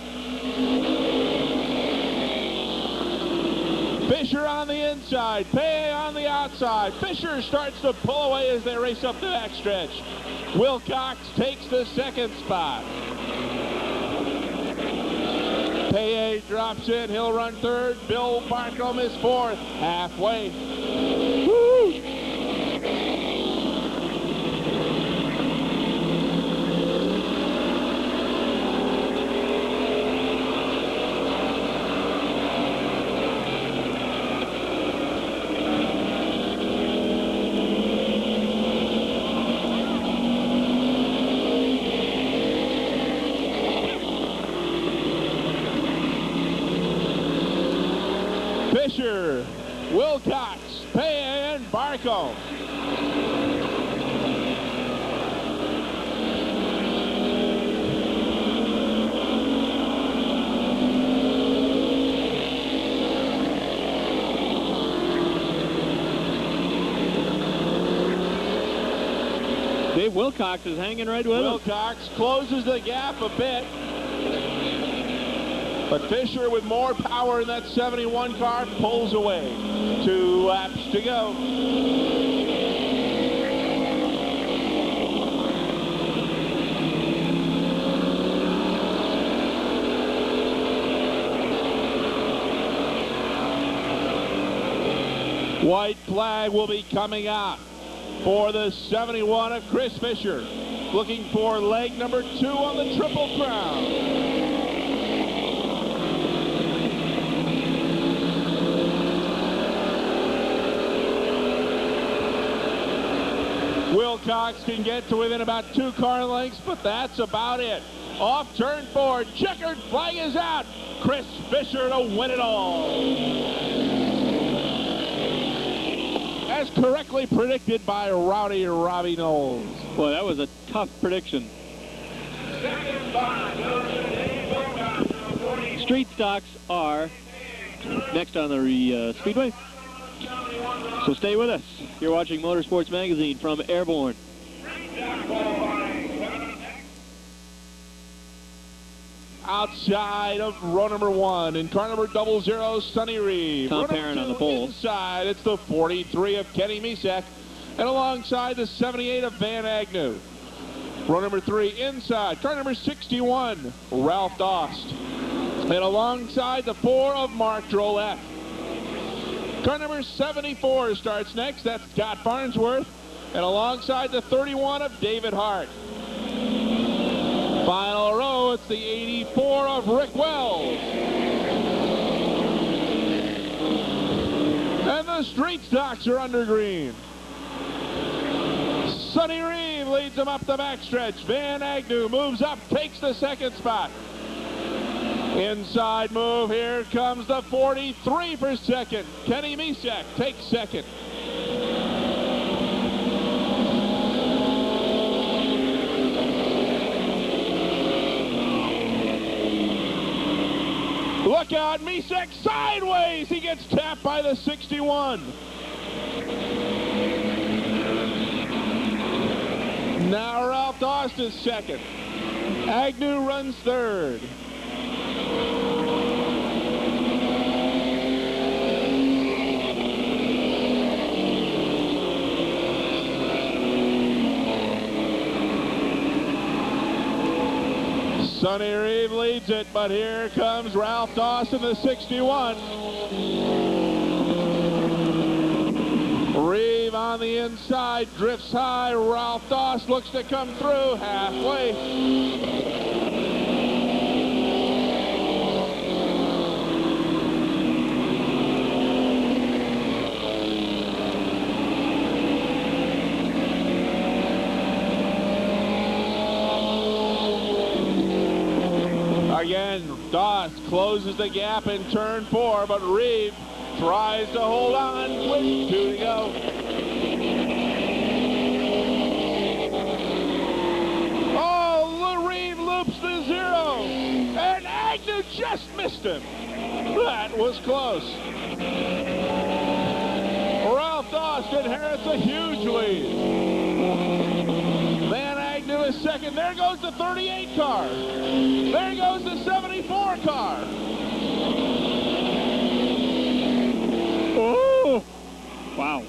Speaker 2: Fisher on the inside, Pay on the outside. Fisher starts to pull away as they race up the backstretch. Wilcox takes the 2nd spot. Pay drops in, he'll run 3rd. Bill Barcombe is 4th, halfway. Woo! Fisher, Wilcox, Pay, and Barcombe.
Speaker 4: Dave Wilcox is hanging right with him.
Speaker 2: Wilcox closes the gap a bit. But Fisher, with more power in that 71 car, pulls away. 2 laps to go. White flag will be coming out for the 71 of Chris Fisher. Looking for leg number 2 on the Triple Crown. Wilcox can get to within about 2 car lengths, but that's about it. Off turn 4, checkered flag is out. Chris Fisher to win it all. As correctly predicted by Rowdy Robbie Knowles.
Speaker 4: Boy, that was a tough prediction. Street stocks are next on the Speedway. So stay with us. You're watching Motorsports Magazine from Airborne.
Speaker 2: Outside of row number 1 in car number 00, Sonny Reeve.
Speaker 4: Tom
Speaker 2: Row number
Speaker 4: Perrin on
Speaker 2: 2
Speaker 4: the pole.
Speaker 2: Inside, it's the 43 of Kenny Misek, and alongside the 78 of Van Agnew. Row number 3 inside, car number 61, Ralph Dost, and alongside the 4 of Mark Drolet. Car number 74 starts next. That's Scott Farnsworth. And alongside the 31 of David Hart. Final row, it's the 84 of Rick Wells. And the street stocks are under green. Sonny Reeve leads them up the backstretch. Van Agnew moves up, takes the 2nd spot. Inside move, here comes the 43 for 2nd. Kenny Misek takes 2nd. Look out, Misek sideways. He gets tapped by the 61. Now Ralph Dost is 2nd. Agnew runs 3rd.
Speaker 6: Sonny Reeve leads it, but here comes Ralph Dawson, the 61. Reeve on the inside, drifts high. Ralph Dawson looks to come through halfway. Again, Doss closes the gap in turn 4, but Reeve tries to hold on with 2 to go. Oh, Reeve loops the 0, and Agnew just missed him. That was close. Ralph Doss inherits a huge lead. Van Agnew is second. There goes the 38 car. There goes the 74 car.
Speaker 4: Oh! Wow.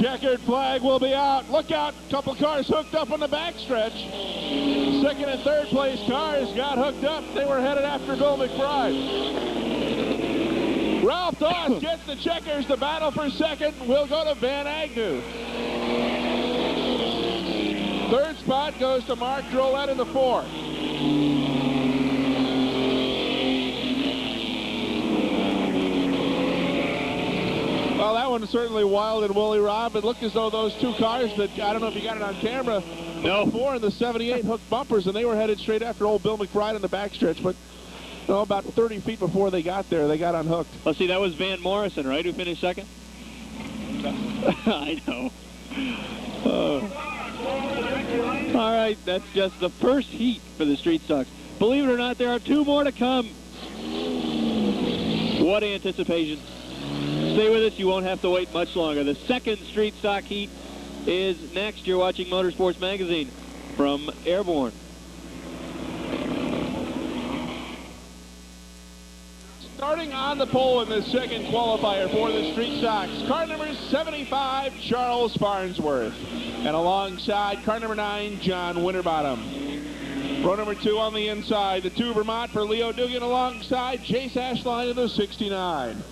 Speaker 6: Checkered flag will be out. Look out. Couple cars hooked up on the backstretch. Second and third place cars got hooked up. They were headed after Bill McBride. Ralph Doss gets the checkers. The battle for second will go to Van Agnew. Third spot goes to Mark Drolet in the 4. Well, that one certainly wild and woolly, Rob. It looked as though those 2 cars that, I don't know if you got it on camera,
Speaker 4: No.
Speaker 6: 4 and the 78 hooked bumpers, and they were headed straight after old Bill McBride in the backstretch. But about 30 feet before they got there, they got unhooked.
Speaker 4: Let's see, that was Van Morrison, right, who finished second? I know. All right, that's just the first heat for the Street Stocks. Believe it or not, there are 2 more to come. What anticipation. Stay with us. You won't have to wait much longer. The second Street Stock heat is next. You're watching Motorsports Magazine from Airborne.
Speaker 6: Starting on the pole in the second qualifier for the Street Stocks, car number 75, Charles Farnsworth. And alongside car number 9, John Winterbottom. Row number 2 on the inside, the 2 Vermont for Leo Dugan alongside Chase Ashline in the 69.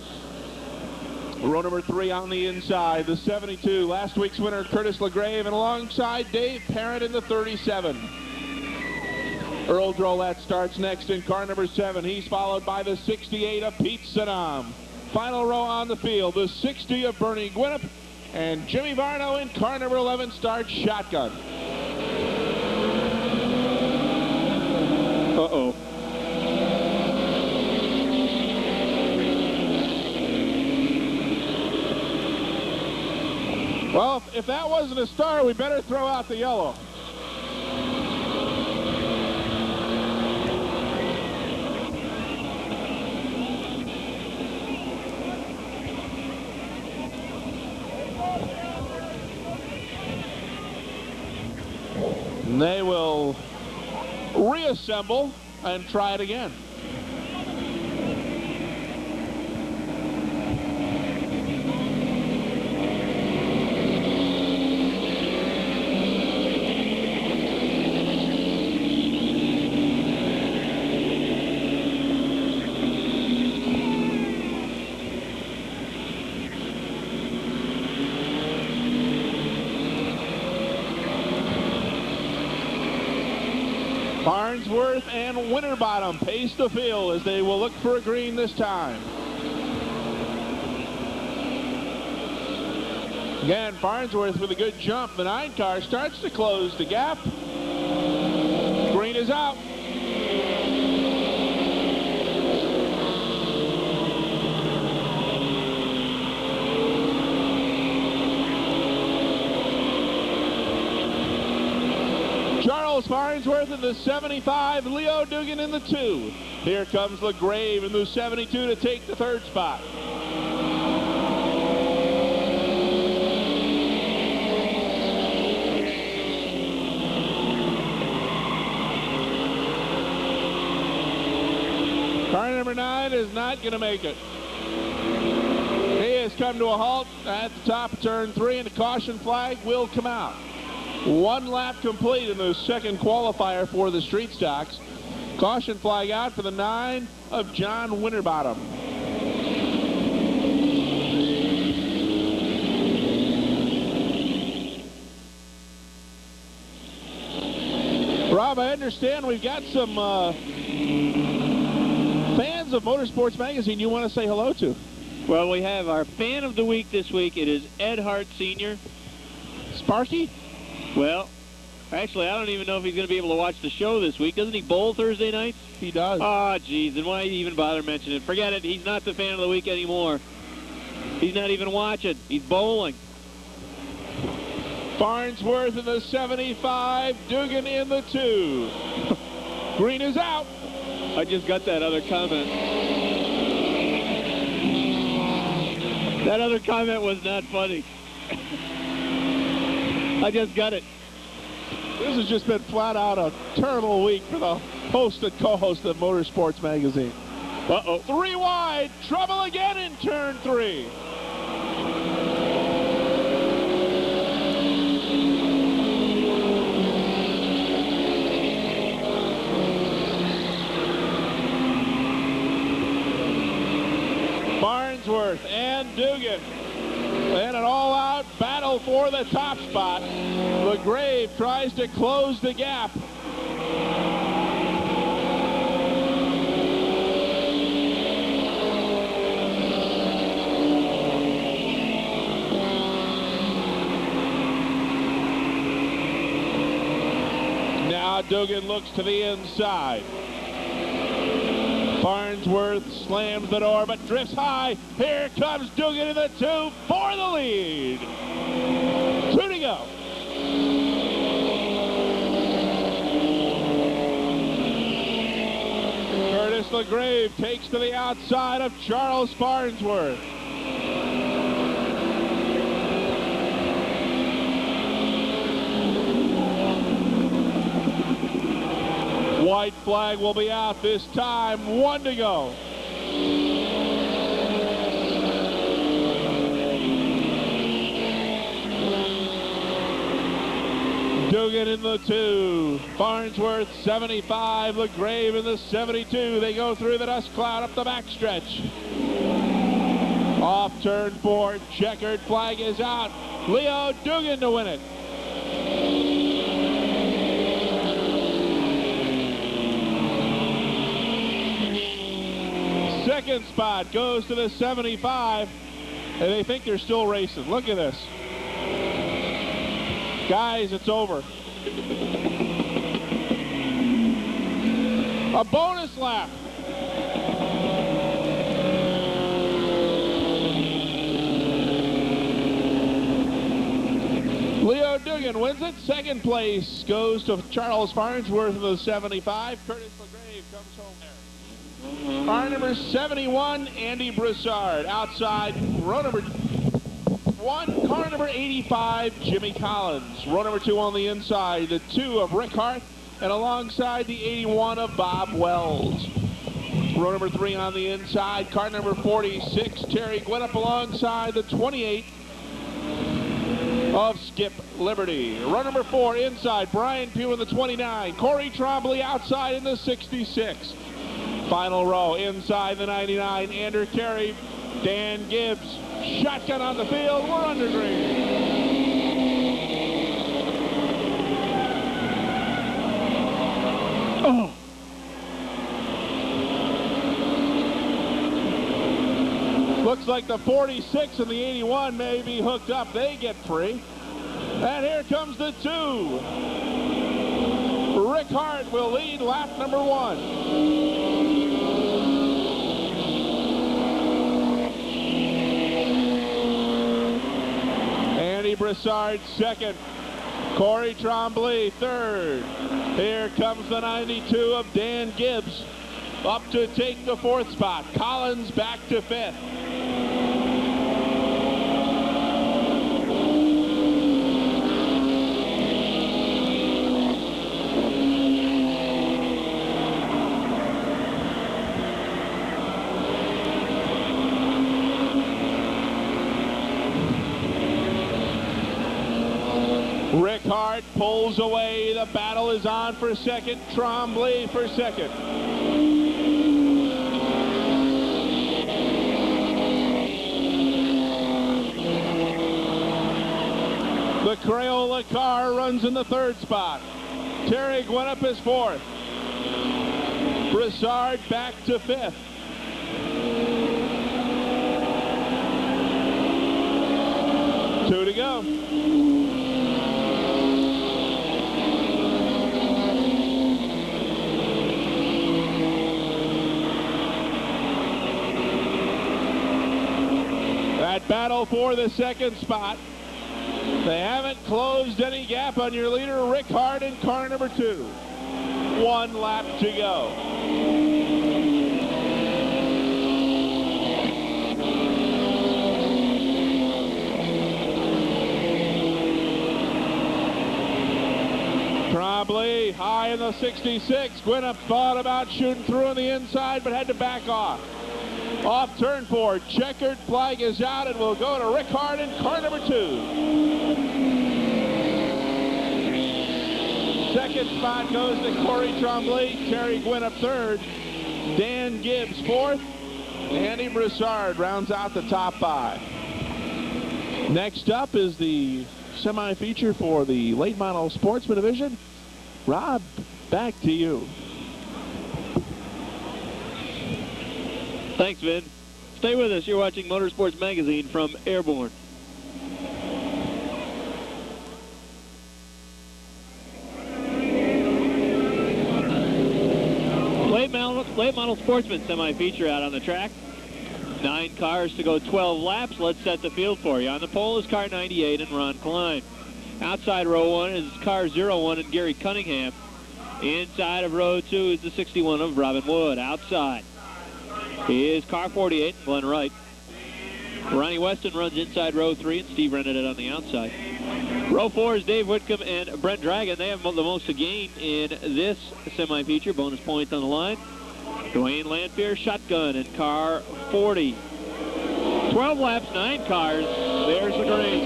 Speaker 6: Row number 3 on the inside, the 72, last week's winner Curtis LaGrave, and alongside Dave Parent in the 37. Earl Drolet starts next in car number 7. He's followed by the 68 of Pete Saddam. Final row on the field, the 60 of Bernie Gwinnett, and Jimmy Varno in car number 11 starts shotgun.
Speaker 4: Uh-oh.
Speaker 6: Well, if that wasn't a star, we better throw out the yellow. And they will reassemble and try it again. Farnsworth and Winterbottom pace the field as they will look for a green this time. Again, Farnsworth with a good jump. The 9 car starts to close the gap. Green is out. Charles Farnsworth in the 75, Leo Dugan in the 2. Here comes LaGrave in the 72 to take the 3rd spot. Car number 9 is not going to make it. He has come to a halt at the top of turn 3, and the caution flag will come out. 1 lap complete in the second qualifier for the street stocks. Caution flag out for the 9 of John Winterbottom. Rob, I understand we've got some fans of Motorsports Magazine you want to say hello to.
Speaker 4: Well, we have our fan of the week this week. It is Ed Hart Sr.
Speaker 6: Sparky?
Speaker 4: Well, actually, I don't even know if he's going to be able to watch the show this week. Doesn't he bowl Thursday nights?
Speaker 6: He does.
Speaker 4: Oh, geez, then why even bother mentioning it? Forget it. He's not the fan of the week anymore. He's not even watching. He's bowling.
Speaker 6: Farnsworth in the 75, Dugan in the 2. Green is out.
Speaker 4: I just got that other comment. That other comment was not funny. I just got it.
Speaker 6: This has just been flat out a terrible week for the host and co-host of Motorsports Magazine.
Speaker 4: Uh-oh.
Speaker 6: 3 wide, trouble again in turn 3. Farnsworth and Dugan in an all-out battle for the top spot. LeGrave tries to close the gap. Now Dugan looks to the inside. Farnsworth slams the door, but drifts high. Here comes Dugan in the 2 for the lead. 2 to go. Curtis LeGrave takes to the outside of Charles Farnsworth. White flag will be out this time. 1 to go. Dugan in the 2. Farnsworth 75. LeGrave in the 72. They go through the dust cloud up the backstretch. Off turn 4. Checkered flag is out. Leo Dugan to win it. Second spot goes to the 75, and they think they're still racing. Look at this. Guys, it's over. A bonus lap. Leo Dugan wins it. Second place goes to Charles Farnsworth of the 75. Curtis LeGrave comes home there. Car number 71, Andy Broussard. Outside, row number 1, car number 85, Jimmy Collins. Row number 2 on the inside, the 2 of Rick Hart, and alongside the 81 of Bob Wells. Row number 3 on the inside, car number 46, Terry Gwinnett, alongside the 28 of Skip Liberty. Row number 4 inside, Brian Pugh in the 29, Corey Trombley outside in the 66. Final row inside the 99, Andrew Carey, Dan Gibbs. Shotgun on the field, we're under green. Oh. Looks like the 46 and the 81 may be hooked up. They get free. And here comes the 2. Rick Hart will lead lap number 1. Andy Broussard second. Corey Trombley third. Here comes the 92 of Dan Gibbs up to take the 4th spot. Collins back to 5th. pulls away. The battle is on for second. Tremblay for second. The Crayola car runs in the third spot. Terry Gwinnett is fourth. Broussard back to fifth. Two to go. That battle for the second spot. They haven't closed any gap on your leader, Rick Hart, in car number 2. 1 lap to go. Tremblay high in the 66. Gwinnett thought about shooting through on the inside, but had to back off. Off turn 4, checkered flag is out, and we'll go to Rick Hart in car number 2. Second spot goes to Corey Tremblay, Terry Gwinnett third, Dan Gibbs fourth, Andy Broussard rounds out the top 5. Next up is the semi-feature for the late model sportsman division. Rob, back to you.
Speaker 4: Thanks, Vin. Stay with us. You're watching Motorsports Magazine from Airborne. Late model sportsman semi-feature out on the track. 9 cars to go 12 laps. Let's set the field for you. On the pole is car 98 and Ron Klein. Outside row 1 is car 01 and Gary Cunningham. Inside of row 2 is the 61 of Robin Wood. Outside is car 48, Glenn Wright. Ronnie Weston runs inside row 3 and Steve Rennedet on the outside. Row 4 is Dave Whitcomb and Brent Dragon. They have the most to gain in this semi-feature. Bonus points on the line. Dwayne Lanphier, shotgun in car 40. 12 laps, 9 cars. There's the green.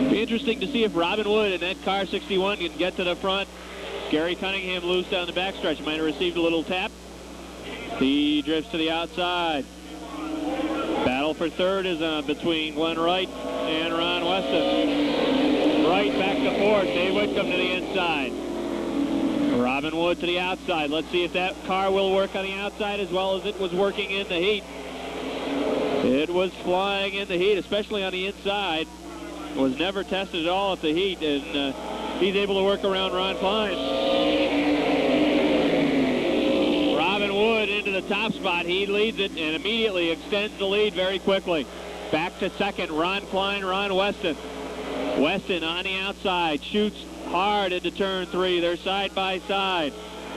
Speaker 4: Be interesting to see if Robin Wood in that car 61 can get to the front. Gary Cunningham loose down the backstretch. Might have received a little tap. He drifts to the outside. Battle for third is between Glenn Wright and Ron Weston. Wright back to fourth. Dave Whitcomb to the inside. Robin Wood to the outside. Let's see if that car will work on the outside as well as it was working in the heat. It was flying in the heat, especially on the inside. Was never tested at all at the heat, and he's able to work around Ron Klein. Robin Wood into the top spot. He leads it and immediately extends the lead very quickly. Back to second, Ron Klein, Ron Weston. Weston on the outside, shoots hard into turn 3. They're side by side.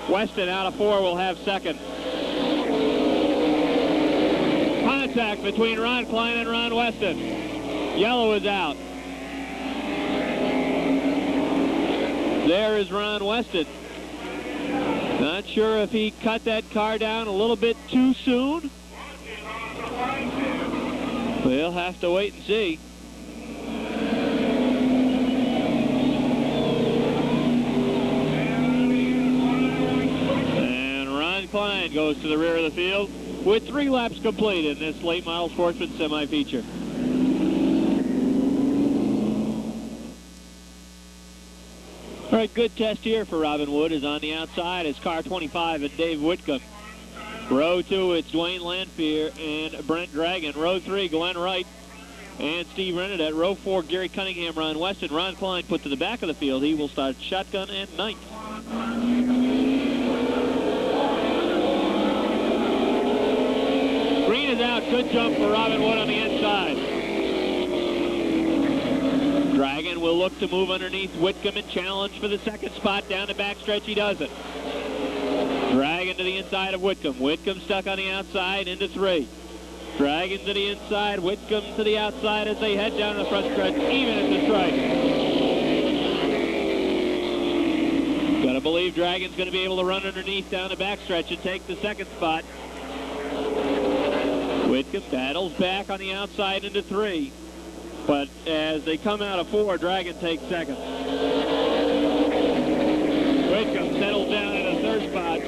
Speaker 4: Weston out of 4 will have second. Contact between Ron Klein and Ron Weston. Yellow is out. There is Ron Weston. Not sure if he cut that car down a little bit too soon. We'll have to wait and see. And Ron Klein goes to the rear of the field with 3 laps complete in this late model sportsman semi-feature. All right, good test here for Robin Wood. Is on the outside is car 25 and Dave Whitcomb. Row 2, it's Dwayne Lanphier and Brent Dragon. Row 3, Glenn Wright and Steve Rennedet. Row 4, Gary Cunningham, Ron Weston. Ron Klein put to the back of the field. He will start shotgun and 9th. Green is out. Good jump for Robin Wood on the inside. Dragon will look to move underneath Whitcomb and challenge for the second spot down the backstretch. He does it. Dragon to the inside of Whitcomb. Whitcomb stuck on the outside into 3. Dragon to the inside. Whitcomb to the outside as they head down the front stretch, even at the stripe. Gotta believe Dragon's gonna be able to run underneath down the backstretch and take the second spot. Whitcomb battles back on the outside into 3. But as they come out of 4, Dragon takes second. Whitcomb settles down in the 3rd spot.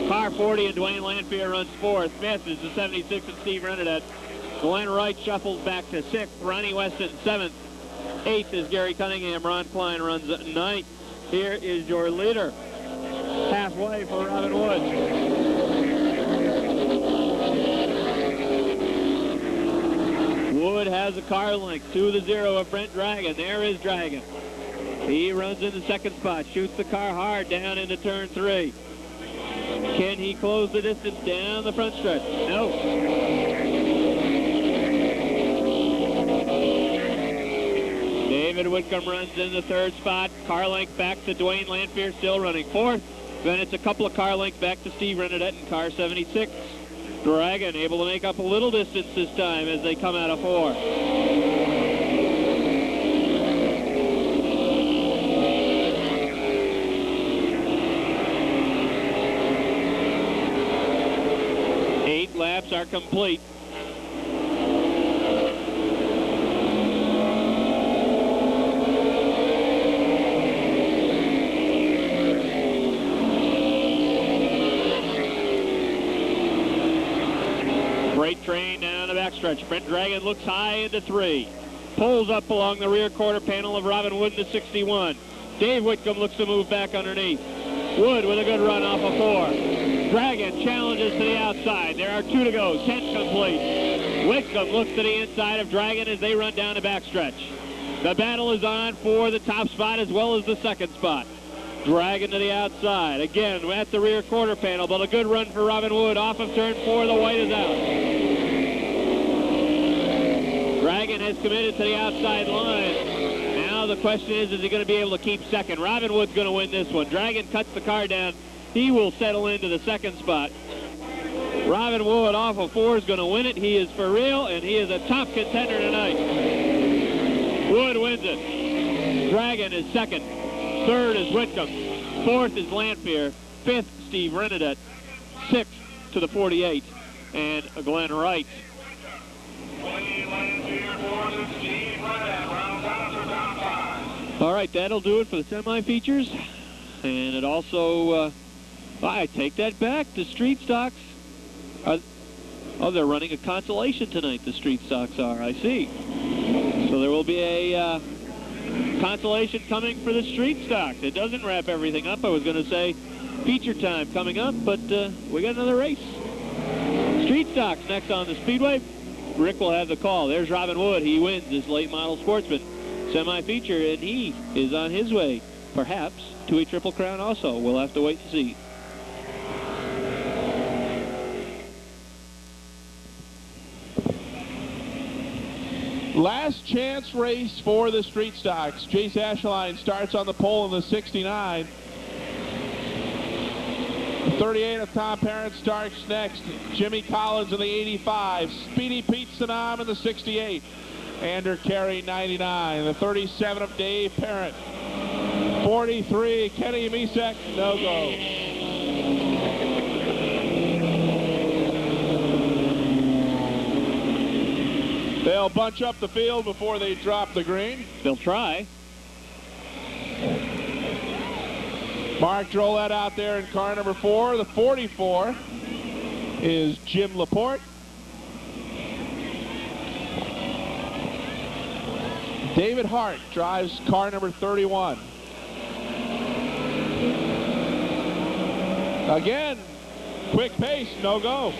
Speaker 4: Car 40 and Dwayne Lanphier runs 4th. 5th is the 76 and Steve Renadette. Glenn Wright shuffles back to 6th. Ronnie Weston 7th. 8th is Gary Cunningham. Ron Klein runs 9th. Here is your leader. Halfway for Robin Wood. Wood has a car length to the 0 of Brent Dragon. There is Dragon. He runs in the 2nd spot. Shoots the car hard down into turn 3. Can he close the distance down the front stretch? No. David Whitcomb runs in the 3rd spot. Car length back to Dwayne Lanphier, still running 4th. Then it's a couple of car lengths back to Steve Renadette in car 76. Dragon able to make up a little distance this time as they come out of 4. Eight laps are complete. Freight train down the backstretch. Brent Dragon looks high into 3. Pulls up along the rear quarter panel of Robin Wood to 61. Dave Whitcomb looks to move back underneath. Wood with a good run off of 4. Dragon challenges to the outside. There are 2 to go. 10 complete. Whitcomb looks to the inside of Dragon as they run down the backstretch. The battle is on for the top spot as well as the 2nd spot. Dragon to the outside. Again, at the rear quarter panel, but a good run for Robin Wood. Off of turn 4, the white is out. Dragon has committed to the outside line. Now the question is he going to be able to keep second? Robin Wood's going to win this one. Dragon cuts the car down. He will settle into the 2nd spot. Robin Wood off of 4 is going to win it. He is for real, and he is a top contender tonight. Wood wins it. Dragon is 2nd. 3rd is Whitcomb. 4th is Lanphier. 5th, Steve Renadette. 6th to the 48, and Glenn Wright. All right, that'll do it for the semi-features. And it also, I take that back. The street stocks, they're running a consolation tonight, the street stocks are, I see. So there will be a consolation coming for the street stocks. It doesn't wrap everything up. I was going to say feature time coming up, but we got another race. Street stocks next on the Speedway. Rick will have the call. There's Robin Wood. He wins this late model sportsman semi-feature, and he is on his way, perhaps, to a Triple Crown also. We'll have to wait and see.
Speaker 6: Last chance race for the street stocks. Jace Asheline starts on the pole in the 69. The 38 of Tom Parent starts next. Jimmy Collins in the 85. Speedy Pete Sanam in the 68. Ander Carey 99. The 37 of Dave Parent. 43 Kenny Misek, no go. They'll bunch up the field before they drop the green.
Speaker 4: They'll try.
Speaker 6: Mark Drolet out there in car number 4. The 44 is Jim Laporte. David Hart drives car number 31. Again, quick pace, no go.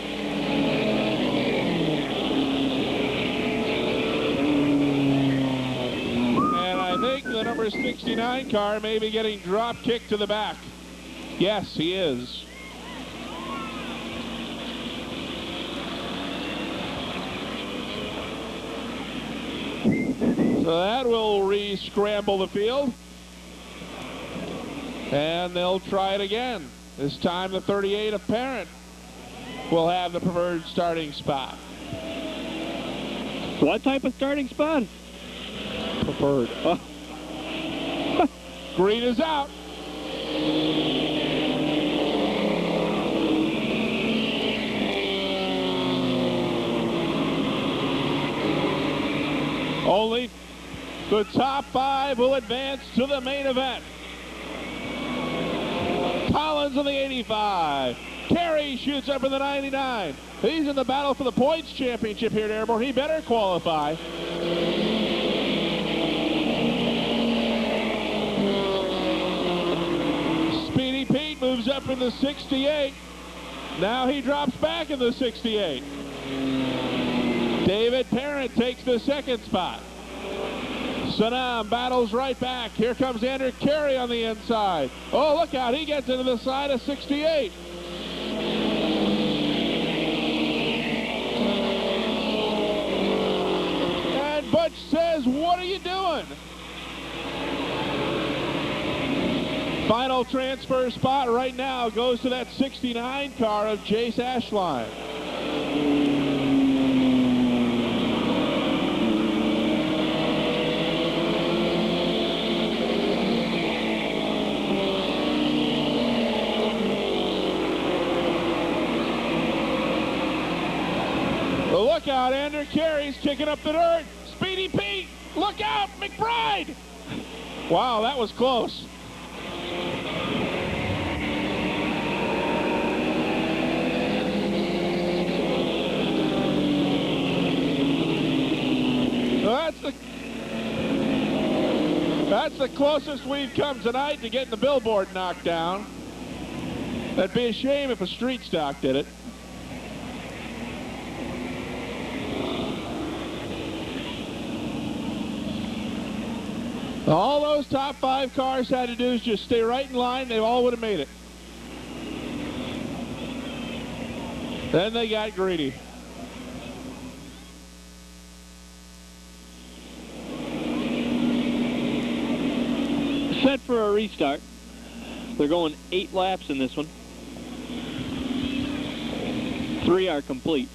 Speaker 6: And I think the number 69 car may be getting drop kicked to the back. Yes, he is. So that will re-scramble the field. And they'll try it again. This time the 38 of Parent will have the preferred starting spot.
Speaker 4: What type of starting spot?
Speaker 6: Preferred. Green is out. Only The top 5 will advance to the main event. Collins in the 85. Carey shoots up in the 99. He's in the battle for the points championship here at Airborne. He better qualify. Speedy Pete moves up in the 68. Now he drops back in the 68. David Parent takes the second spot. Sanam battles right back. Here comes Andrew Carey on the inside. Oh, look out. He gets into the side of 68. And Butch says, what are you doing? Final transfer spot right now goes to that 69 car of Jace Ashline. Look out, Andrew Carey's kicking up the dirt. Speedy Pete, look out, McBride. Wow, that was close. That's the closest we've come tonight to getting the billboard knocked down. That'd be a shame if a street stock did it. All those top 5 cars had to do is just stay right in line. They all would have made it. Then they got greedy.
Speaker 4: Set for a restart. They're going 8 laps in this one. 3 are complete.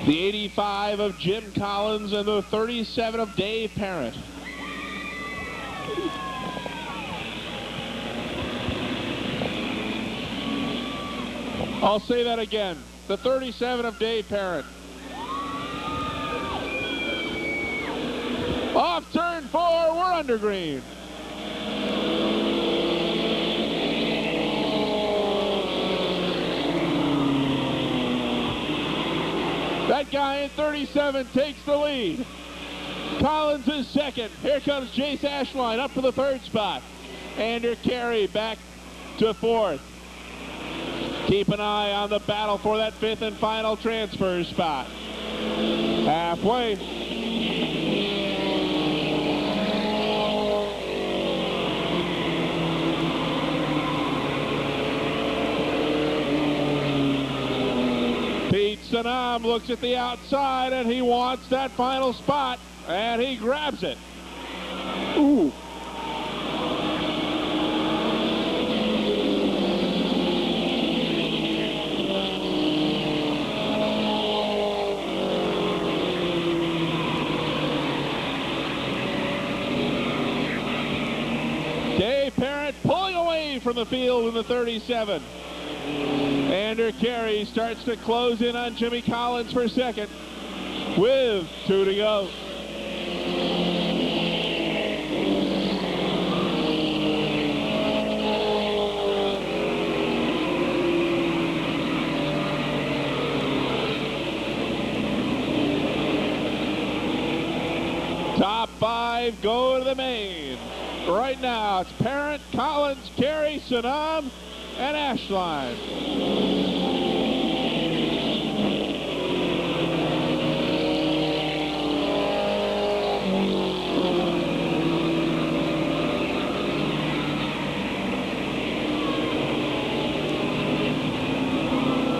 Speaker 6: The 85 of Jim Collins and the 37 of Dave Parent. I'll say that again. The 37 of Dave Parent. Off turn 4, we're under green. That guy in 37 takes the lead. Collins is second. Here comes Jace Ashline up for the 3rd spot. Andrew Carey back to 4th. Keep an eye on the battle for that 5th and final transfer spot. Halfway. Pete Sanam looks at the outside and he wants that final spot and he grabs it. Ooh. Dave Parent pulling away from the field in the 37. Andrew Carey starts to close in on Jimmy Collins for second with 2 to go. Top 5 go to the main. Right now it's Parent, Collins, Carey, Sanam, and Ashline.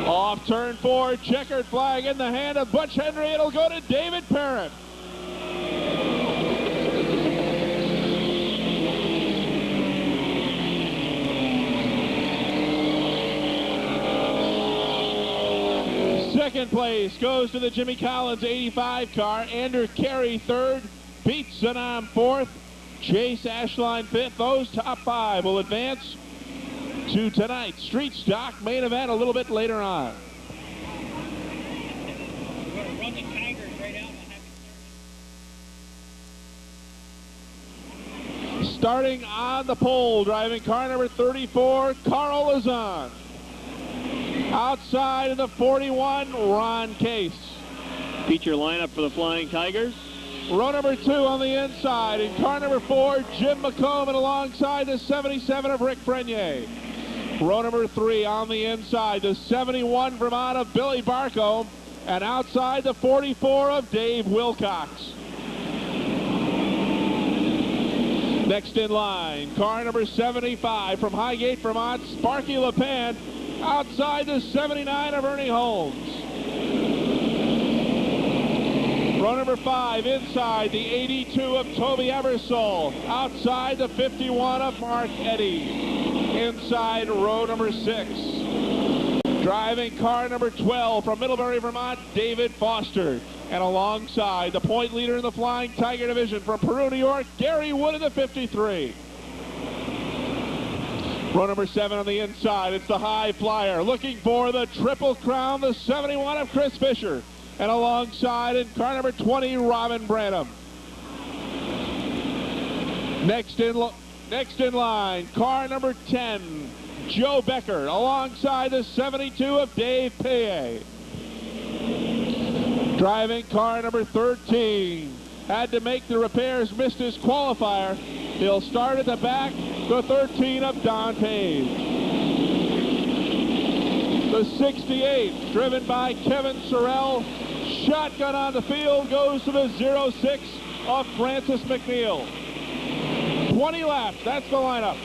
Speaker 6: Off turn 4, checkered flag in the hand of Butch Henry. It'll go to David Parent. Second place goes to the Jimmy Collins 85 car. Andrew Carey 3rd. Pete Sanam 4th. Jace Ashline 5th. Those top 5 will advance to tonight's street stock main event a little bit later on.
Speaker 4: Run the Tigers.
Speaker 6: Starting on the pole, driving car number 34, Carl Lazan. Outside of the 41, Ron Case.
Speaker 4: Feature lineup for the Flying Tigers.
Speaker 6: Row number 2 on the inside. In car number 4, Jim McComb, and alongside the 77 of Rick Frenier. Row number 3 on the inside, the 71 Vermont of Billy Barco, and outside the 44 of Dave Wilcox. Next in line, car number 75 from Highgate, Vermont, Sparky LePan, outside the 79 of Ernie Holmes. Row number 5 inside, the 82 of Toby Ebersole, outside the 51 of Mark Eddy. Inside row number 6. Driving car number 12 from Middlebury, Vermont, David Foster. And alongside the point leader in the Flying Tiger division from Peru, New York, Gary Wood in the 53. Row number 7 on the inside, it's the High Flyer looking for the Triple Crown, the 71 of Chris Fisher. And alongside in car number 20, Robin Branham. Next in line, car number 10, Joe Becker, alongside the 72 of Dave Paye. Driving car number 13, had to make the repairs, missed his qualifier. He'll start at the back, the 13 of Don Page. The 68, driven by Kevin Sorrell, shotgun on the field, goes to the 06 of Francis McNeil. 20 laps, that's the lineup.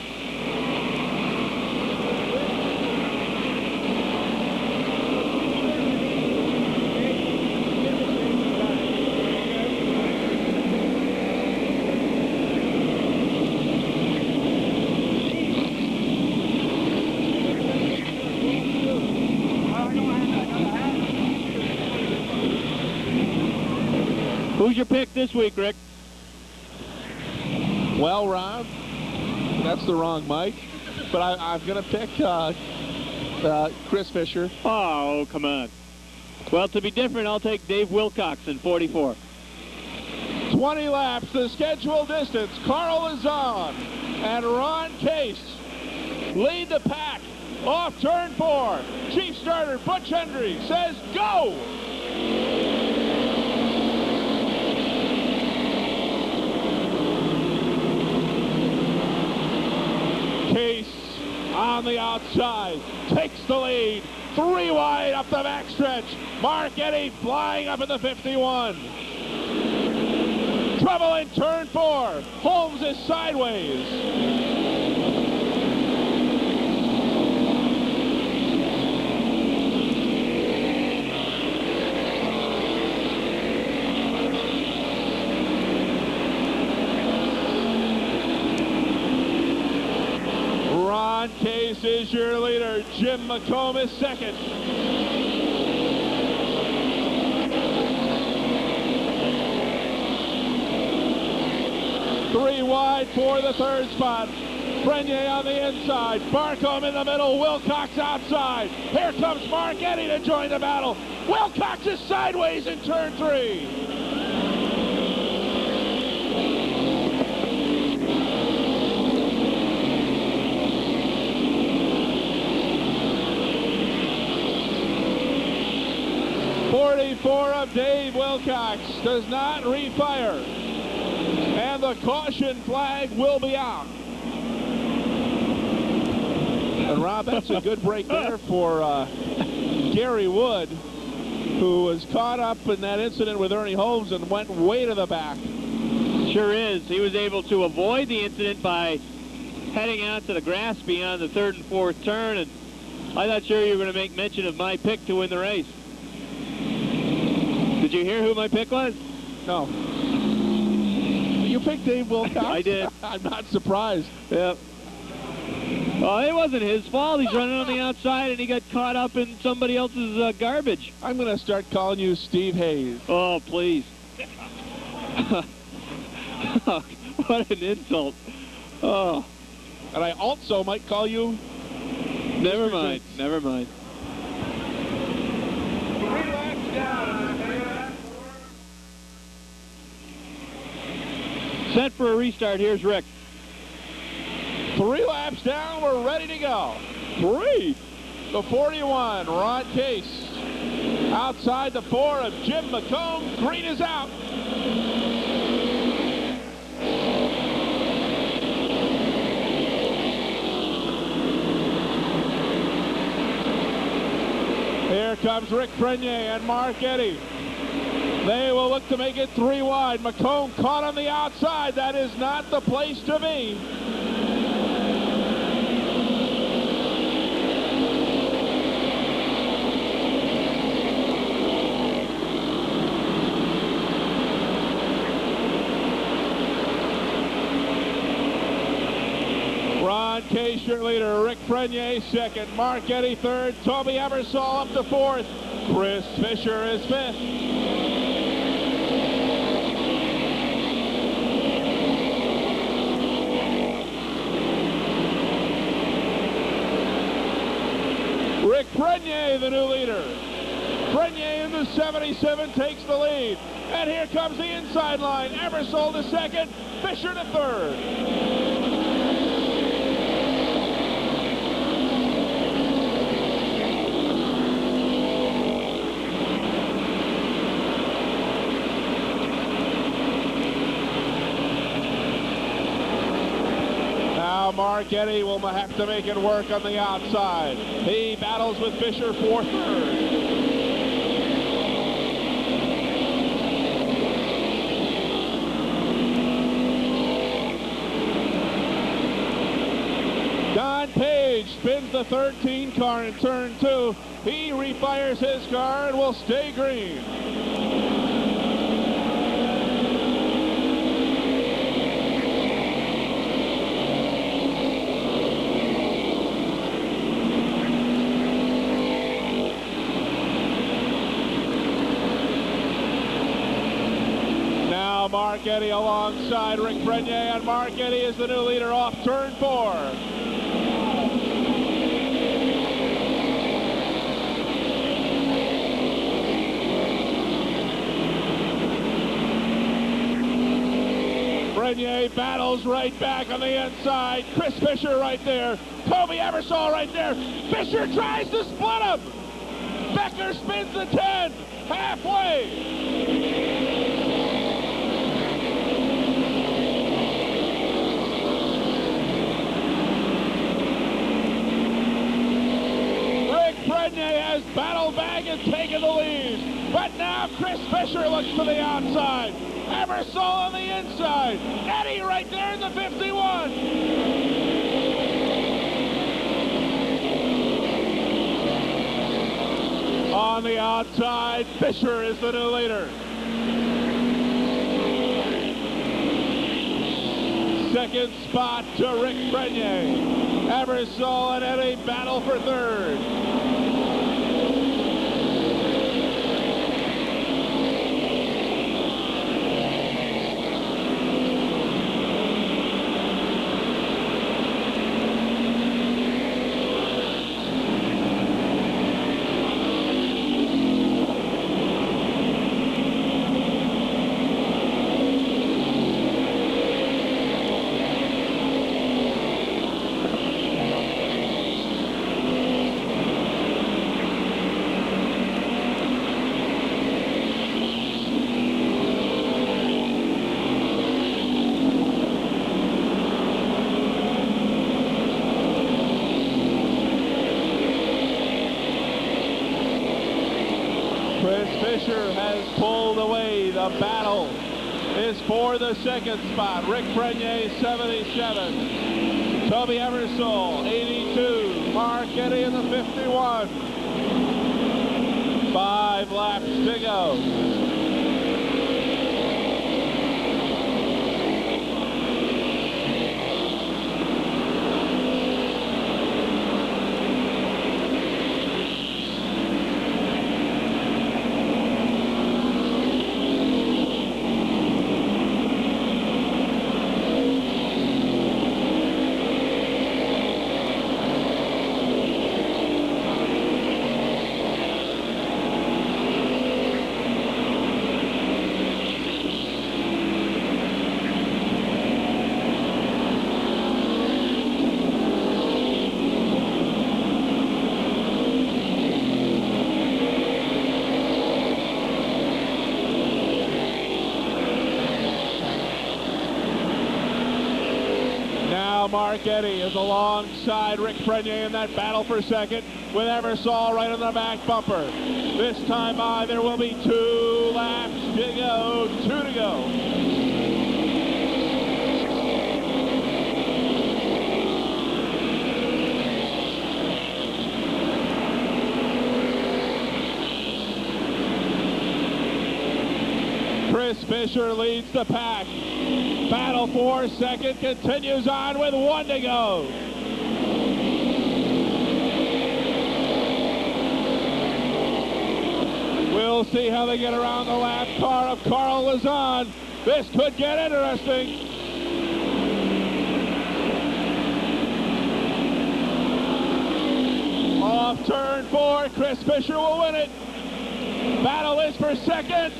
Speaker 4: Who's your pick this week, Rick?
Speaker 6: Well, Ron, that's the wrong mic, but I'm going to pick Chris Fisher.
Speaker 4: Oh, come on. Well, to be different, I'll take Dave Wilcox in 44.
Speaker 6: 20 laps, the scheduled distance. Carl is on, and Ron Case lead the pack off turn 4. Chief starter Butch Hendry says go! Case on the outside takes the lead. 3 wide up the backstretch. Mark Eddy flying up in the 51. Trouble in turn 4. Holmes is sideways. Ron Case is your leader. Jim McComb is second. Three wide for the third spot. Frenier on the inside. Barcombe in the middle. Wilcox outside. Here comes Mark Eddy to join the battle. Wilcox is sideways in turn 3. .44 of Dave Wilcox does not refire, and the caution flag will be out. And Rob, that's a good break there for Gary Wood, who was caught up in that incident with Ernie Holmes and went way to the back.
Speaker 4: Sure is. He was able to avoid the incident by heading out to the grass beyond the 3rd and 4th turn, and I thought sure you were going to make mention of my pick to win the race. Did you hear who my pick was?
Speaker 6: No. You picked Dave Wilcox?
Speaker 4: I did.
Speaker 6: I'm not surprised.
Speaker 4: Yep. Well, it wasn't his fault. He's running on the outside, and he got caught up in somebody else's garbage.
Speaker 6: I'm going to start calling you Steve Hayes.
Speaker 4: Oh, please. What an insult. Oh.
Speaker 6: And I also might call you...
Speaker 4: Never mind. Never mind. Set for a restart. Here's Rick.
Speaker 6: 3 laps down, we're ready to go. Great. The 41, Ron Case. Outside the 4 of Jim McComb. Green is out. Here comes Rick Prenier and Mark Eddy. They will look to make it 3 wide. McComb caught on the outside. That is not the place to be. Ron Case, your leader. Rick Prenier second. Mark Eddy third. Toby Ebersol up to fourth. Chris Fisher is fifth. Rick Prenier, the new leader. Prenier in the 77 takes the lead. And here comes the inside line. Ebersol to second. Fisher to third. Mark Eddy will have to make it work on the outside. He battles with Fisher for third. Don Page spins the 13 car in turn 2. He refires his car and will stay green. Mark Eddy alongside Rick Prenier, and Mark Eddy is the new leader off turn 4. Prenier battles right back on the inside. Chris Fisher right there. Toby Ebersol right there. Fisher tries to split him. Becker spins the 10. Halfway. Prenier has battled back and taken the lead. But now Chris Fisher looks to the outside. Ebersol on the inside. Eddy right there in the 51. On the outside, Fisher is the new leader. Second spot to Rick Prenier. Ebersol and Eddy battle for third. Fisher has pulled away. The battle is for the second spot. Rick Prenier, 77. Toby Ebersol, 82. Mark Eddy in the 51. 5 laps to go. Now Marchetti is alongside Rick Prenier in that battle for second with Eversole right on the back bumper. This time by, there will be 2 laps to go, 2 to go. Chris Fisher leads the pack. Battle for second continues on with 1 to go. We'll see how they get around the lap car of Carl Lazan. This could get interesting. Off turn 4, Chris Fisher will win it. Battle is for second.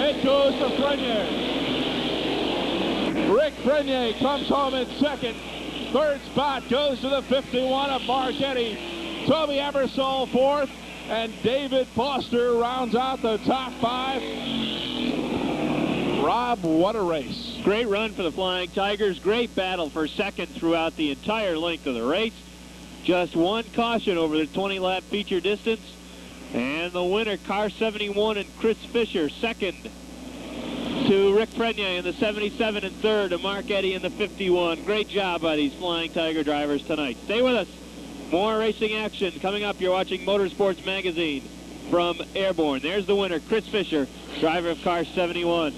Speaker 6: It goes to Prenier. Rick Prenier comes home in second. Third spot goes to the 51 of Marchetti. Toby Eversole fourth, and David Foster rounds out the top 5. Rob, what a race.
Speaker 4: Great run for the Flying Tigers. Great battle for second throughout the entire length of the race. Just 1 caution over the 20-lap feature distance. And the winner, car 71 and Chris Fisher, second to Rick Prenier in the 77 and third to Marchetti in the 51. Great job by these Flying Tiger drivers tonight. Stay with us. More racing action coming up. You're watching Motorsports Magazine from Airborne. There's the winner, Chris Fisher, driver of car 71.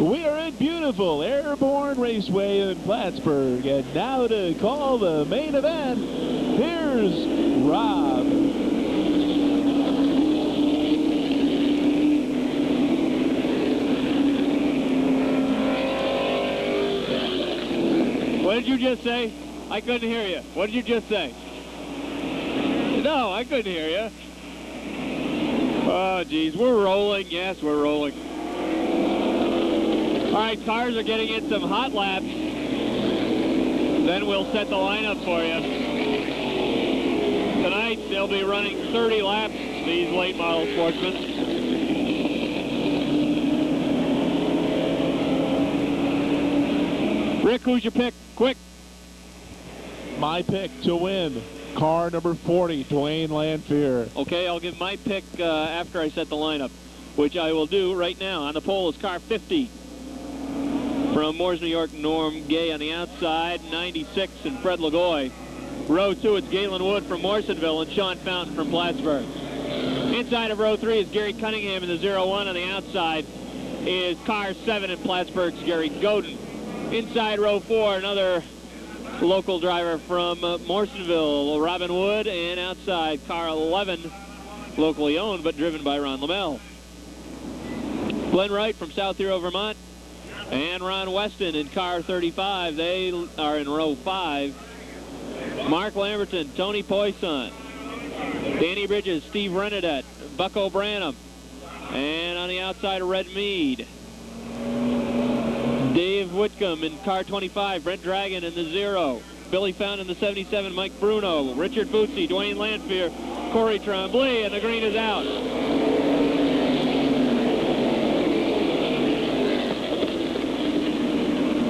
Speaker 6: We are in beautiful Airborne Raceway in Plattsburgh, and now to call the main event, here's Rob.
Speaker 4: What did you just say? I couldn't hear you. What did you just say? No, I couldn't hear you. Oh, geez. We're rolling. Yes, we're rolling. All right, cars are getting in some hot laps. Then we'll set the lineup for you. Tonight, they'll be running 30 laps, these late model sportsmen. Rick, who's your pick? Quick.
Speaker 6: My pick to win, car number 40, Dwayne Lanphier.
Speaker 4: Okay, I'll give my pick after I set the lineup, which I will do right now. On the pole is car 50 from Moores, New York, Norm Gay on the outside, 96 and Fred Lagoy. Row 2, it's Galen Wood from Morrisonville and Sean Fountain from Plattsburgh. Inside of row 3 is Gary Cunningham in the 01. On the outside is car 7 in Plattsburgh's Gary Godin. Inside row 4, another local driver from Morrisonville, Robin Wood, and outside car 11, locally owned but driven by Ron Lamel. Glenn Wright from South Hero, Vermont, and Ron Weston in car 35. They are in row 5. Mark Lamberton, Tony Poisson, Danny Bridges, Steve Renadette, Bucko Branham, and on the outside, Red Mead. Dave Whitcomb in car 25, Brent Dragon in the 0, Billy Fountain in the 77, Mike Bruno, Richard Bootsy, Dwayne Lanphier, Corey Tremblay, and the green is out.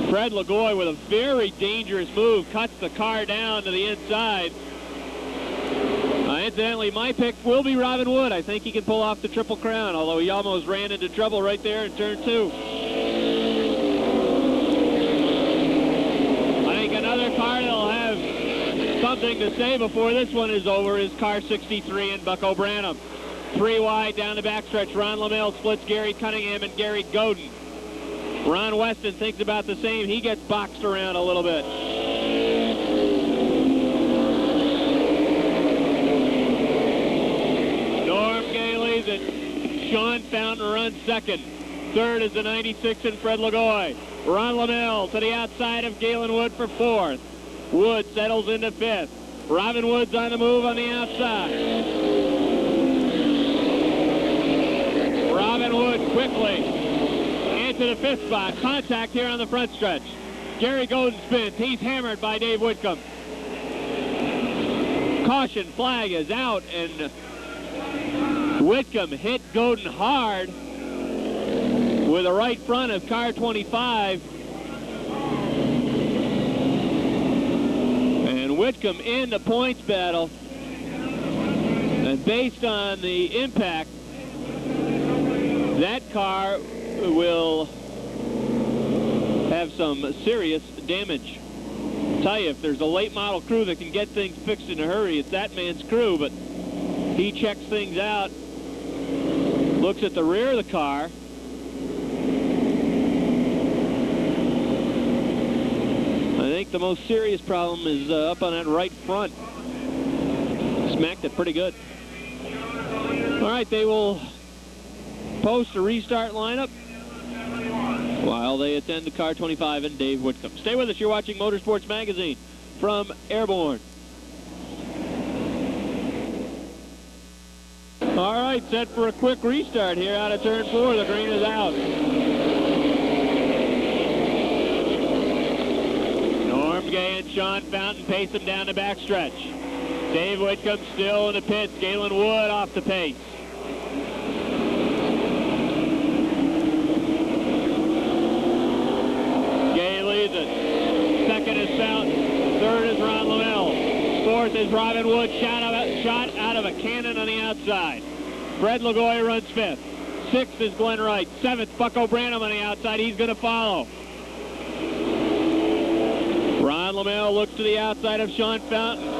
Speaker 4: Fred Lagoy with a very dangerous move, cuts the car down to the inside. Incidentally, my pick will be Robin Wood. I think he can pull off the Triple Crown, although he almost ran into trouble right there in turn 2. Another car that'll have something to say before this one is over is car 63 and Bucko Branham. 3 wide down the backstretch. Ron Lamel splits Gary Cunningham and Gary Godin. Ron Weston thinks about the same. He gets boxed around a little bit. Norm Gay leads it. Sean Fountain runs second. Third is the 96 and Fred Lagoy. Ron Lamel to the outside of Galen Wood for 4th. Wood settles into 5th. Robin Wood's on the move on the outside. Robin Wood quickly into the 5th spot. Contact here on the front stretch. Gary Godin spins. He's hammered by Dave Whitcomb. Caution flag is out, and Whitcomb hit Godin hard with the right front of car 25. And Whitcomb in the points battle. And based on the impact, that car will have some serious damage. I'll tell you, if there's a late model crew that can get things fixed in a hurry, it's that man's crew, but he checks things out, looks at the rear of the car. I think the most serious problem is up on that right front. Smacked it pretty good. All right, they will post a restart lineup while they attend to car 25 and Dave Whitcomb. Stay with us. You're watching Motorsports Magazine from Airborne. All right, set for a quick restart here out of turn 4. The green is out. Norm Gay and Sean Fountain pace them down the backstretch. Dave Whitcomb still in the pits. Galen Wood off the pace. Gay leads it. Second is Fountain. Third is Ron Lamell. Fourth is Robin Wood. Shot out of a cannon on the outside. Fred Lagoy runs fifth. Sixth is Glenn Wright. Seventh, Bucko Branham on the outside. He's going to follow. Ron Lamell looks to the outside of Sean Fountain.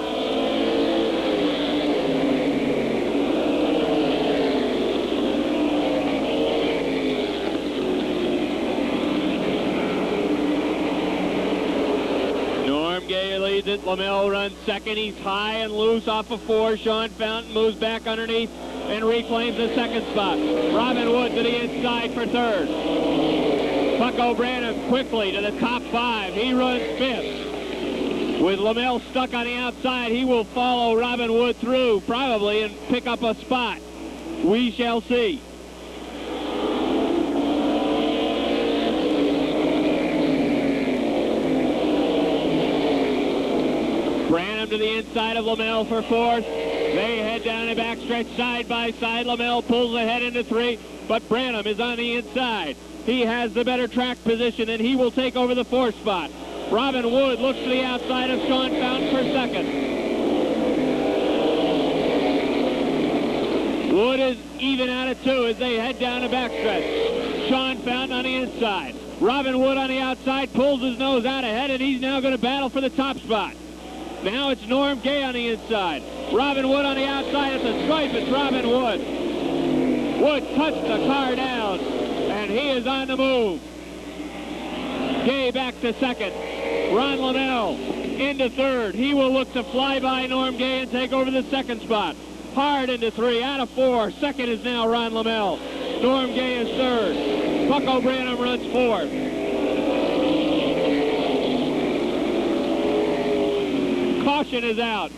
Speaker 4: Gay leads it. Lamell runs second. He's high and loose off of 4. Sean Fountain moves back underneath and reclaims the second spot. Robin Wood to the inside for third. Bucko Branham quickly to the top 5. He runs fifth. With Lamell stuck on the outside, he will follow Robin Wood through probably and pick up a spot. We shall see. Branham to the inside of Lamell for fourth. They head down the backstretch side by side. Lamell pulls ahead into 3, but Branham is on the inside. He has the better track position, and he will take over the 4th spot. Robin Wood looks to the outside of Sean Fountain for second. Wood is even out of 2 as they head down the backstretch. Sean Fountain on the inside. Robin Wood on the outside pulls his nose out ahead, and he's now going to battle for the top spot. Now it's Norm Gay on the inside. Robin Wood on the outside at the stripe. It's Robin Wood. Wood cuts the car down, and he is on the move. Gay back to second. Ron Lamell into third. He will look to fly by Norm Gay and take over the second spot. Hard into 3, out of 4. Second is now Ron Lamell. Norm Gay is third. Bucko Branham runs 4th. Caution is out.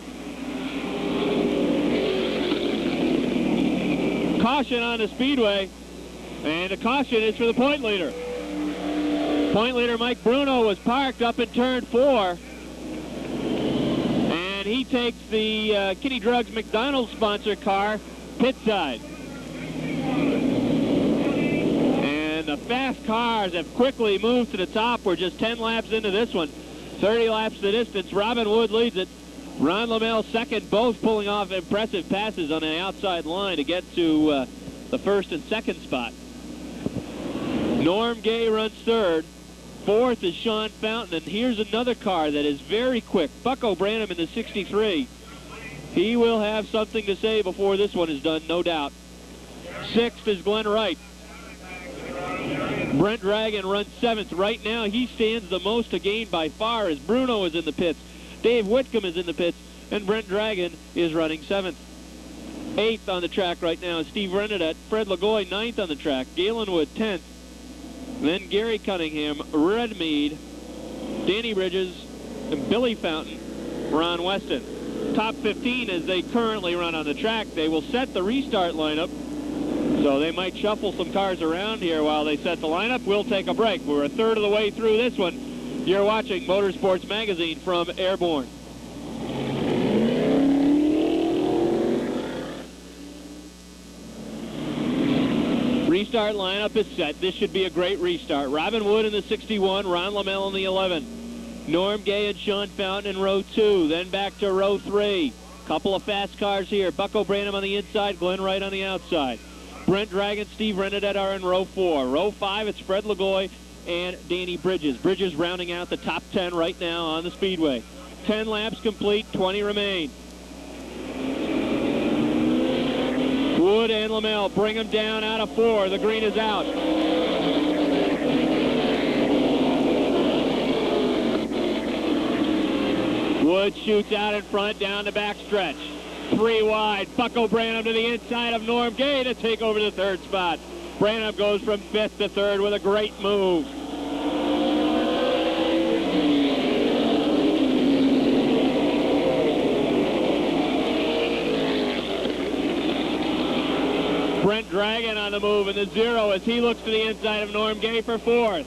Speaker 4: Caution on the speedway, and the caution is for the point leader. Point leader Mike Bruno was parked up in turn 4, and he takes the Kitty Drugs McDonald's sponsor car pit side. And the fast cars have quickly moved to the top. We're just 10 laps into this one. 30 laps the distance. Robin Wood leads it. Ron Lamell second, both pulling off impressive passes on the outside line to get to the first and second spot. Norm Gay runs third. Fourth is Sean Fountain, and here's another car that is very quick. Bucko Branham in the 63. He will have something to say before this one is done, no doubt. Sixth is Glenn Wright. Brent Dragon runs 7th. Right now, he stands the most to gain by far as Bruno is in the pits. Dave Whitcomb is in the pits, and Brent Dragon is running 7th. 8th on the track right now is Steve Renadette. Fred Lagoy 9th on the track. Galen Wood 10th. Then Gary Cunningham, Red Mead, Danny Bridges, and Billy Fountain, Ron Weston. Top 15 as they currently run on the track. They will set the restart lineup. So they might shuffle some cars around here while they set the lineup. We'll take a break. We're a third of the way through this one. You're watching Motorsports Magazine from Airborne. restart lineup is set. This should be a great restart. Robin Wood in the 61, Ron Lamell in the 11. Norm Gay and Sean Fountain in row 2, then back to row 3. Couple of fast cars here. Bucko Branham on the inside, Glenn Wright on the outside. Brent Dragon, Steve Renadette are in row 4. Row 5, it's Fred Lagoy and Danny Bridges. Bridges rounding out the top 10 right now on the speedway. 10 laps complete, 20 remain. Wood and Lamell bring them down out of 4. The green is out. Wood shoots out in front down the backstretch. 3 wide. Bucko Branham to the inside of Norm Gay to take over the 3rd spot. Branham goes from 5th to 3rd with a great move. Brent Dragon on the move in the 0 as he looks to the inside of Norm Gay for 4th.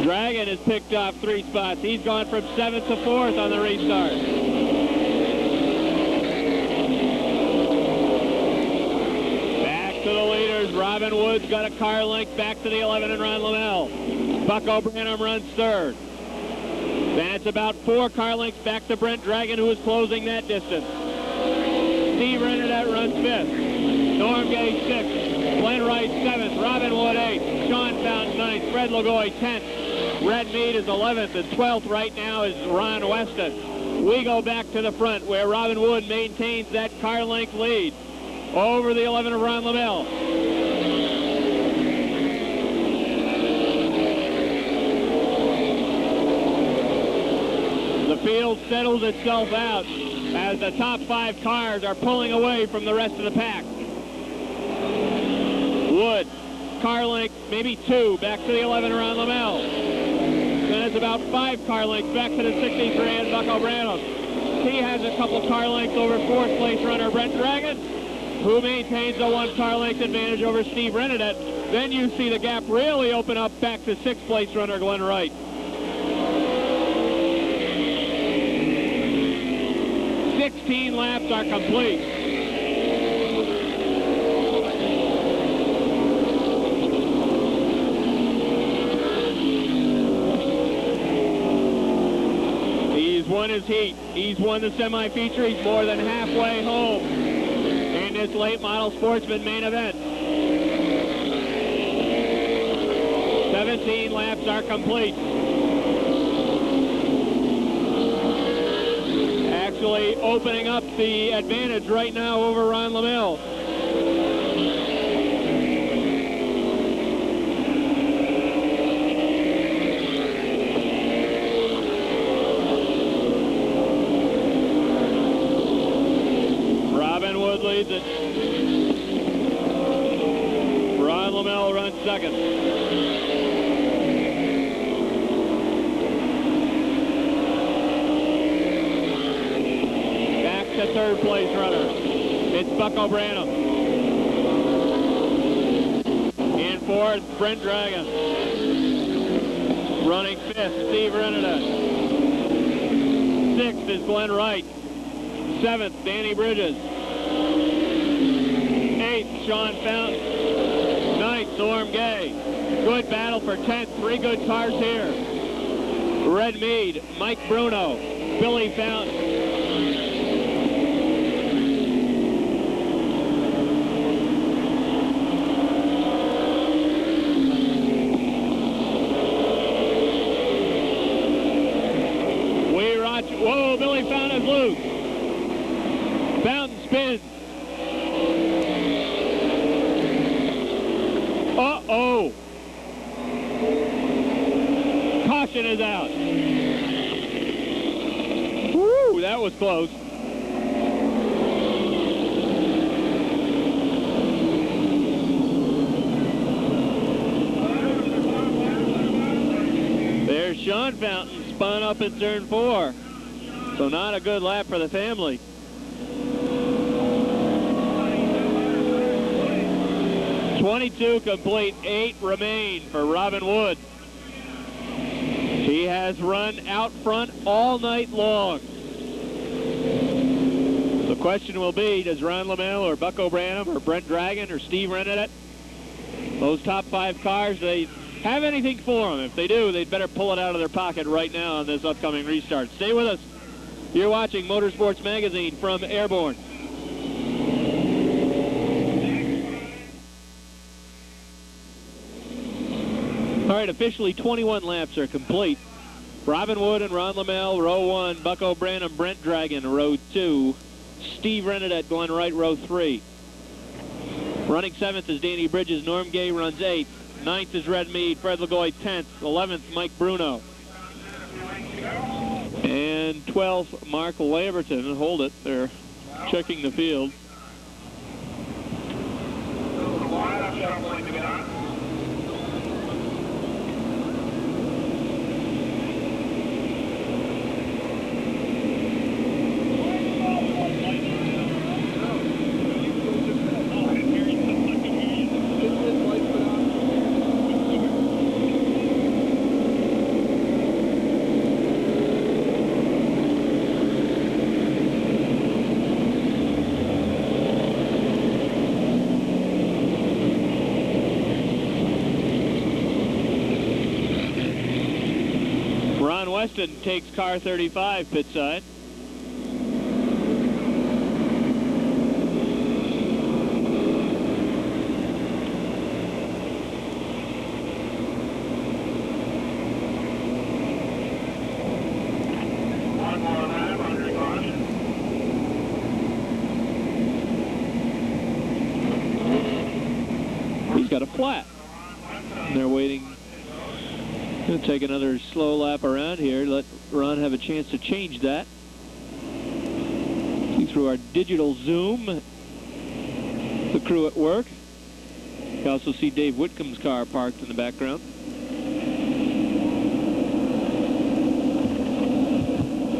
Speaker 4: Dragon has picked off 3 spots. He's gone from 7th to 4th on the restart. Back to the leaders. Robin Wood's got a car length back to the 11 and Ron Lamell. Bucko Branham runs 3rd. That's about 4 car lengths back to Brent Dragon, who is closing that distance. Steve Renadette runs 5th. Norm Gay 6th. Glenn Wright 7th. Robin Wood 8th. Sean Fountain 9th. Fred Lagoy 10th. Red Mead is 11th, and 12th right now is Ron Weston. We go back to the front where Robin Wood maintains that car length lead over the 11 of Ron Lamell. The field settles itself out as the top 5 cars are pulling away from the rest of the pack. Wood, car length, maybe 2, back to the 11 Ron Lamell. Then it's about 5 car lengths back to the 63 and Bucko Branham. He has a couple car lengths over 4th place runner Brent Dragon, who maintains a 1 car length advantage over Steve Renadette. Then you see the gap really open up back to 6th place runner Glenn Wright. 16 laps are complete. He's won his heat. He's won the semi-feature. He's more than halfway home in this late model sportsman main event. 17 laps are complete. Actually opening up the advantage right now over Ron Lamell. Robin Wood leads it. Ron Lamell runs 2nd. The 3rd place runner. It's Bucko Branham. In 4th, Brent Dragon. Running 5th, Steve Renadette. 6th is Glenn Wright. 7th, Danny Bridges. 8th, Sean Fountain. 9th, Norm Gay. Good battle for 10th. 3 good cars here. Red Mead, Mike Bruno, Billy Fountain. Whoa, Billy Fountain is loose. Fountain spins. Uh-oh. Caution is out. Woo, that was close. There's Sean Fountain spun up in turn 4. So not a good lap for the family. .22 complete, 8 remain for Robin Wood. He has run out front all night long. The question will be, does Ron Lamel or Bucko Branham or Brent Dragon or Steve Rennedet, those top 5 cars, do they have anything for them? If they do, they'd better pull it out of their pocket right now on this upcoming restart. Stay with us. You're watching Motorsports Magazine from Airborne. All right, officially 21 laps are complete. Robin Wood and Ron Lamel, row 1. Bucko Branham, Brent Dragon, row 2. Steve Rennedet, Glenn Wright, row 3. Running 7th is Danny Bridges. Norm Gay runs 8th. 9th is Red Mead. Fred Lagoy 10th. 11th, Mike Bruno. And 12th, Mark Lamberton. Hold it. They're checking the field. Weston takes car 35 pit side. He's got a flat. And they're waiting. Going to take another slow lap around here. Let Ron have a chance to change that. See through our digital zoom the crew at work. You also see Dave Whitcomb's car parked in the background.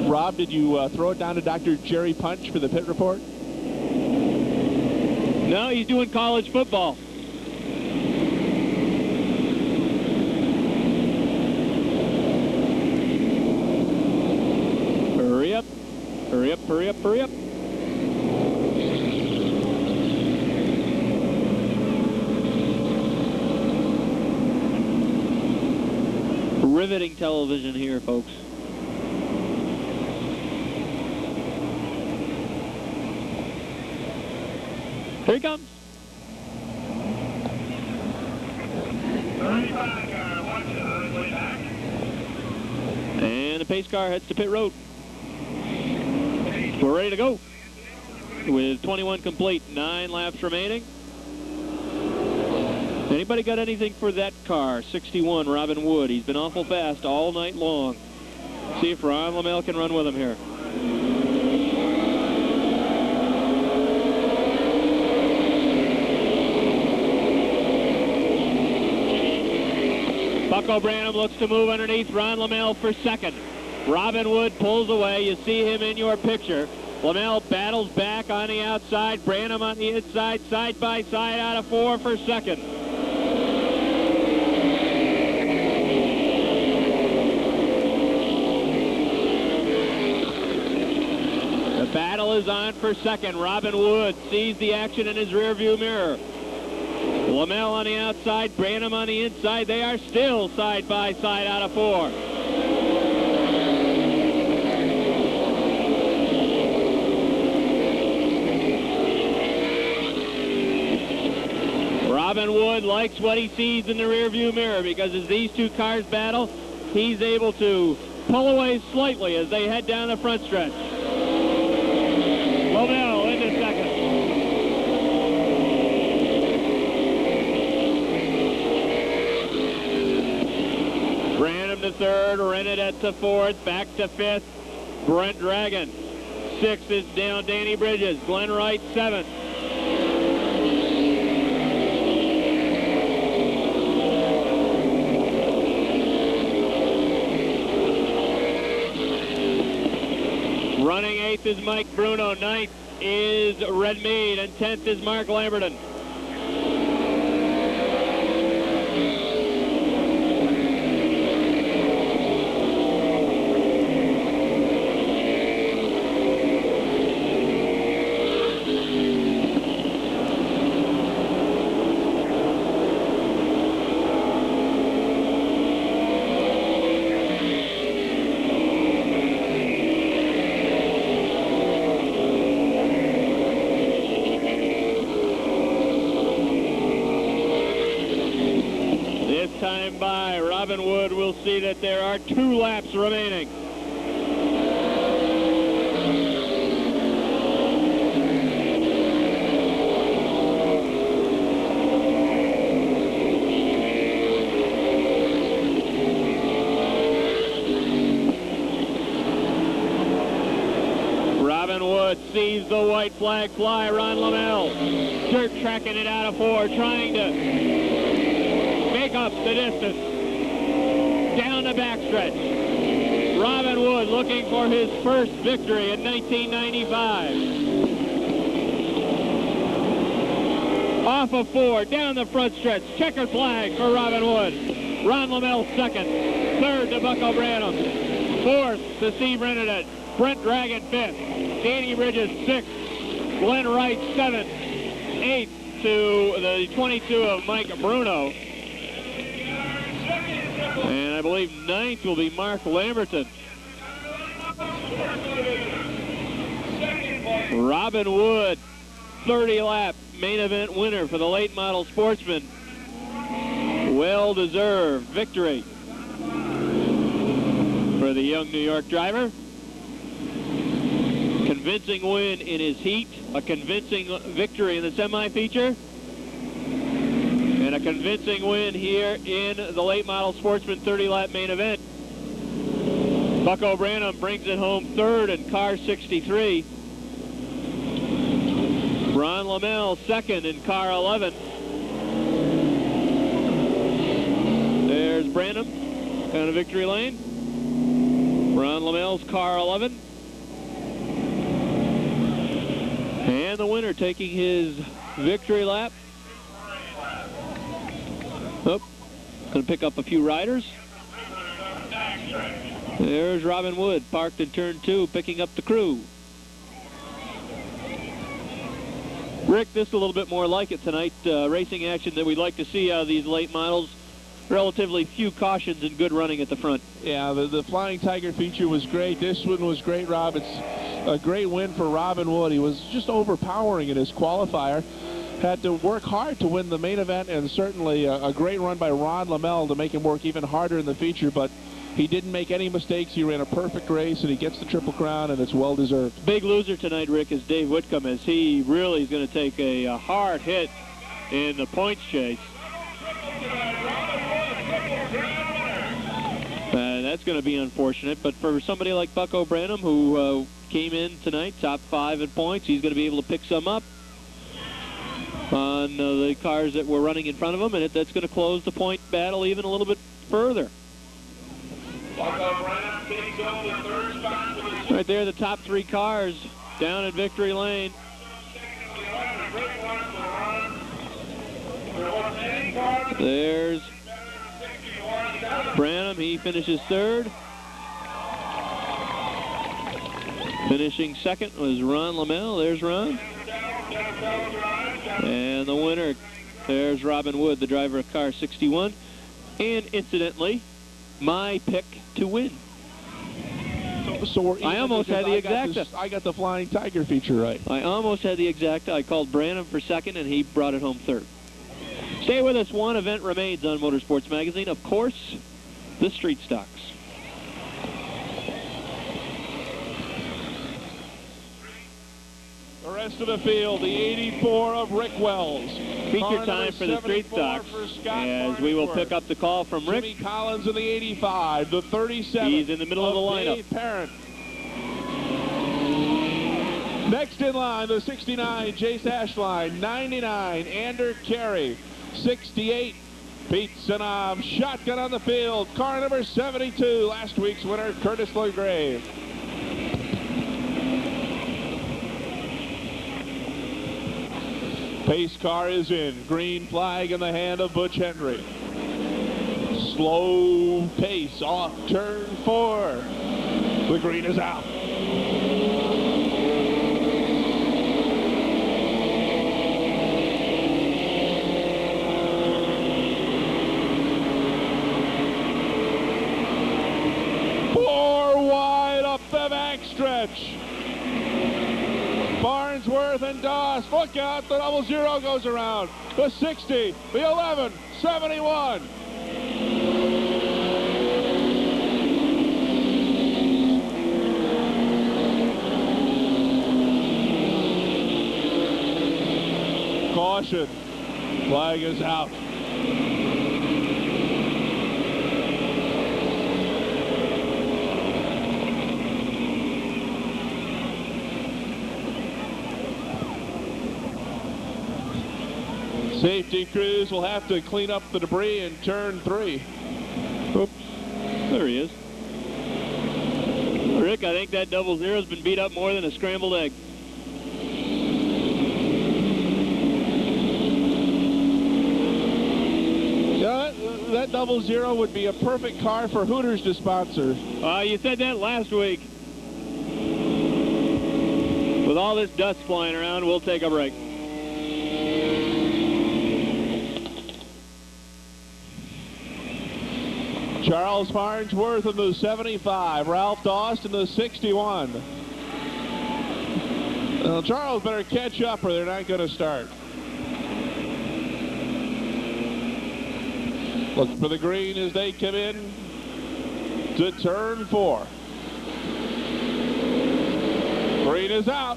Speaker 6: Rob, did you throw it down to Dr. Jerry Punch for the pit report?
Speaker 4: No, he's doing college football. Hurry up, hurry up, hurry up, hurry up. Riveting television here, folks. Here he comes. And the pace car heads to pit road. We're ready to go. With 21 complete, 9 laps remaining. Anybody got anything for that car? 61, Robin Wood. He's been awful fast all night long. See if Ron Lamel can run with him here. Bucko Branham looks to move underneath Ron Lamel for second. Robin Wood pulls away. You see him in your picture. Lamel battles back on the outside. Branham on the inside, side by side out of 4 for second. The battle is on for second. Robin Wood sees the action in his rearview mirror. Lamel on the outside, Branham on the inside. They are still side by side out of 4. Robin Wood likes what he sees in the rearview mirror, because as these two cars battle, he's able to pull away slightly as they head down the front stretch. Lamel into second. Branham to third, Rennedet to fourth, back to fifth, Brent Dragon. Sixth is down Danny Bridges, Glenn Wright seventh. Running 8th is Mike Bruno, 9th is Red Mead, and 10th is Mark Lamberton. stand by. Robin Wood will see that there are 2 laps remaining. Sees the white flag fly. Ron Lamell dirt tracking it out of 4, trying to make up the distance down the backstretch. Robin Wood looking for his first victory in 1995. Off of 4, down the front stretch. Checkered flag for Robin Wood. Ron Lamell second. Third to Bucko Branham. Fourth to Steve Rennedet. Brent Dragon fifth. Danny Bridges 6th, Glenn Wright 7th, 8th to the 22 of Mike Bruno. And I believe 9th will be Mark Lamberton. Robin Wood, 30-lap main event winner for the late model sportsman. Well-deserved victory for the young New York driver. Convincing win in his heat, a convincing victory in the semi-feature, and a convincing win here in the late model sportsman 30-lap main event. Bucko Branham brings it home third in car 63. Ron Lamell second in car 11. There's Branham down to victory lane. Ron Lamell's car 11. And the winner taking his victory lap. Oh, going to pick up a few riders. There's Robin Wood parked in turn 2, picking up the crew. Rick, this is a little bit more like it tonight. Racing action that we'd like to see out of these late models. Relatively few cautions and good running at the front.
Speaker 6: Yeah, the Flying Tiger feature was great. This one was great, Rob. It's a great win for Robin Wood. He was just overpowering in his qualifier. Had to work hard to win the main event, and certainly a great run by Ron Lamell to make him work even harder in the feature, but he didn't make any mistakes. He ran a perfect race, and he gets the Triple Crown, and it's well-deserved.
Speaker 4: Big loser tonight, Rick, is Dave Whitcomb, as he really is going to take a hard hit in the points chase. That's going to be unfortunate, but for somebody like Bucko Branham, who came in tonight, top 5 in points, he's going to be able to pick some up on the cars that were running in front of him, and that's going to close the point battle even a little bit further. Right there, the top 3 cars down in victory lane. There's Branham, he finishes third. Finishing second was Ron Lamell. There's Ron. And the winner, there's Robin Wood, the driver of car 61. And incidentally, my pick to win.
Speaker 6: So
Speaker 4: I almost had the exacta.
Speaker 6: I got the Flying Tiger feature right.
Speaker 4: I almost had the exacta. I called Branham for second, and he brought it home third. Stay with us. One event remains on Motorsports Magazine. Of course, the street stocks.
Speaker 6: The rest of the field, the 84 of Rick Wells.
Speaker 4: Feature time for the street stocks, as we will pick up the call from Rick.
Speaker 6: Jimmy Collins in the 85, the 37.
Speaker 4: He's in the middle of the lineup.
Speaker 6: Parent. Next in line, the 69, Jace Ashline. 99, Ander Carey. 68, Pete Sanam. Shotgun on the field. Car number 72, last week's winner, Curtis LaGrave. Pace car is in. Green flag in the hand of Butch Hendry. Slow pace off turn 4. The green is out. The backstretch. Farnsworth and Doss. Look out, the 00 goes around. The 60, the 11, 71. Caution. Flag is out. Safety crews will have to clean up the debris in turn 3.
Speaker 4: Oops. There he is. Rick, I think that 00's been beat up more than a scrambled egg.
Speaker 6: Yeah, that 00 would be a perfect car for Hooters to sponsor.
Speaker 4: You said that last week. With all this dust flying around, we'll take a break.
Speaker 6: Charles Farnsworth in the 75. Ralph Dost in the 61. Well, Charles better catch up or they're not going to start. Look for the green as they come in to turn 4. Green is out.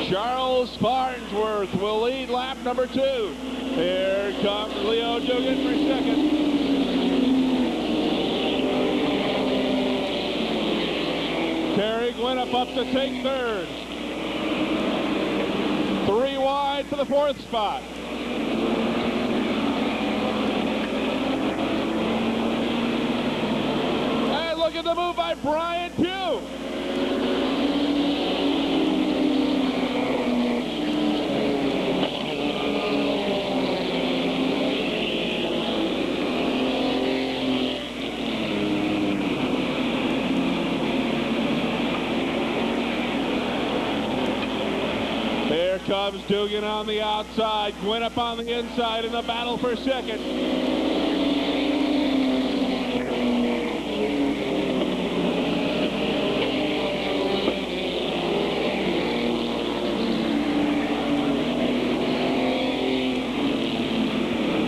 Speaker 6: Charles Farnsworth will lead lap number 2. Here comes Leo Dugan for second. Terry Gwinnett up to take third. 3 wide for the 4th spot. And look at the move by Brian Pugh. Comes Dugan on the outside, Gwinnett on the inside in the battle for second.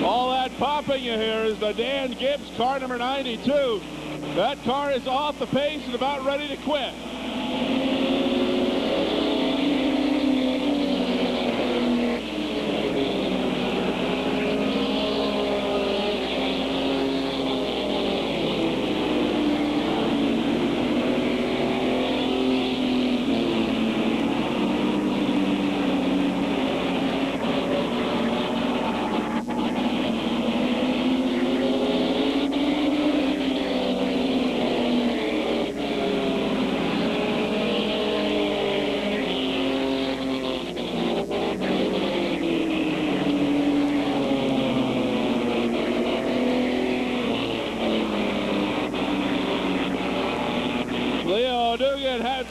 Speaker 6: All that popping you hear is the Dan Gibbs car number 92. That car is off the pace and about ready to quit.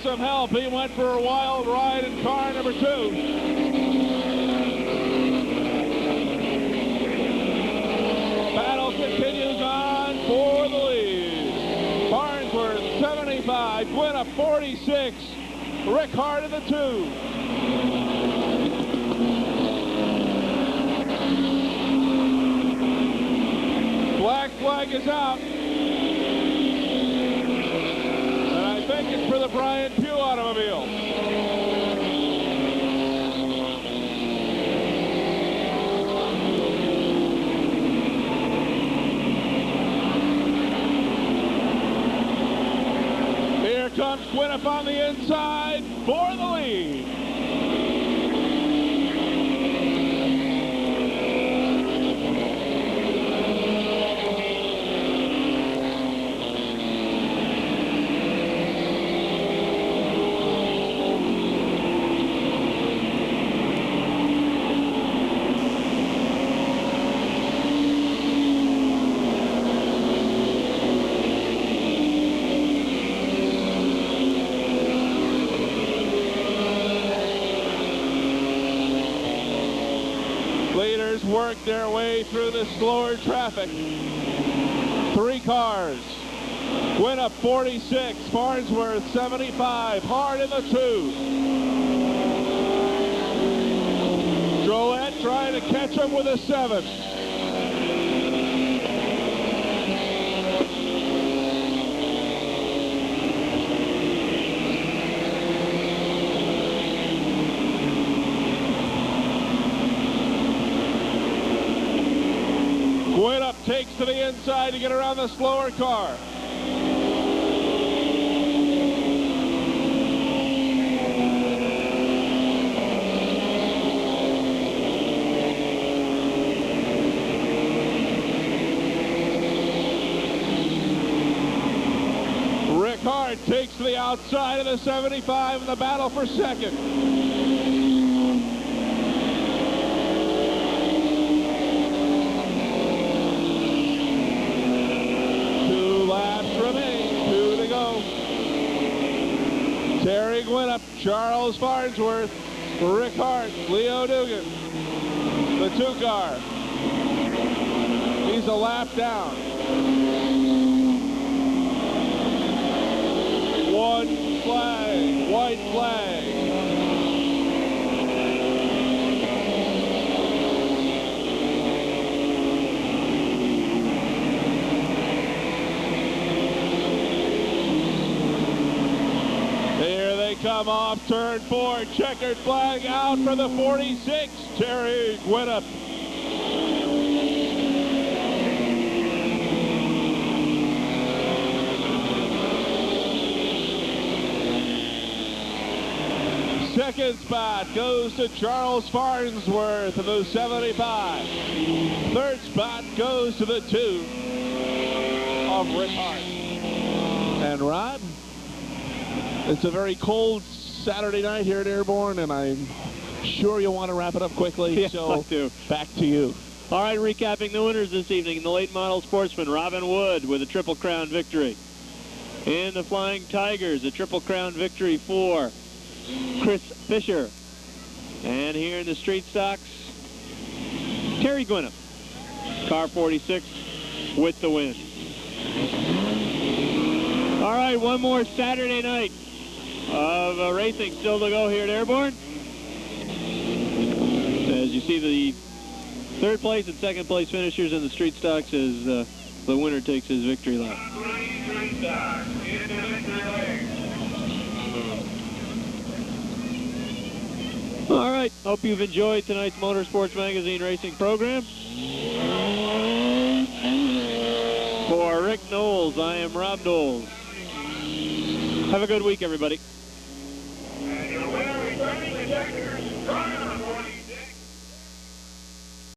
Speaker 6: Some help. He went for a wild ride in car number 2. Battle continues on for the lead. Farnsworth 75, Gwinnett 46, Rick Hart in the 2. Black flag is out. It's for the Brian Pugh automobile. Here comes Gwinnett on the inside for the lead. Work their way through the slower traffic. 3 cars. Gwynn 46, Farnsworth 75, hard in the 2. Drolet trying to catch him with a 7. Gwynn takes to the inside to get around the slower car. Rickard takes to the outside of the 75 in the battle for second. 2 laps remain, 2 to go. Terry Gwynn, Charles Farnsworth, Rickard, Leo Dugan. The 2 car. He's a lap down. 1 flag, white flag. Here they come off turn 4, checkered flag out for the 46, Terry Gwynn. Second spot goes to Charles Farnsworth in the 75. Third spot goes to the 2 of Rickard. And Rod, it's a very cold Saturday night here at Airborne, and I'm sure you'll want to wrap it up quickly.
Speaker 4: Yes,
Speaker 6: so
Speaker 4: I do.
Speaker 6: Back to you.
Speaker 4: All right, recapping the winners this evening. The late model sportsman, Robin Wood, with a Triple Crown victory. In the Flying Tigers, a Triple Crown victory for Chris Fisher. And here in the Street Stocks, Terry Gwynn, car 46, with the win. All right, one more Saturday night of racing still to go here at Airborne. As you see, the third place and second place finishers in the Street Stocks as the winner takes his victory lap. All right, hope you've enjoyed tonight's MotorSports Magazine racing program. For Rick Knowles, I am Rob Knowles. Have a good week, everybody.
Speaker 5: And your winner returning the checkers,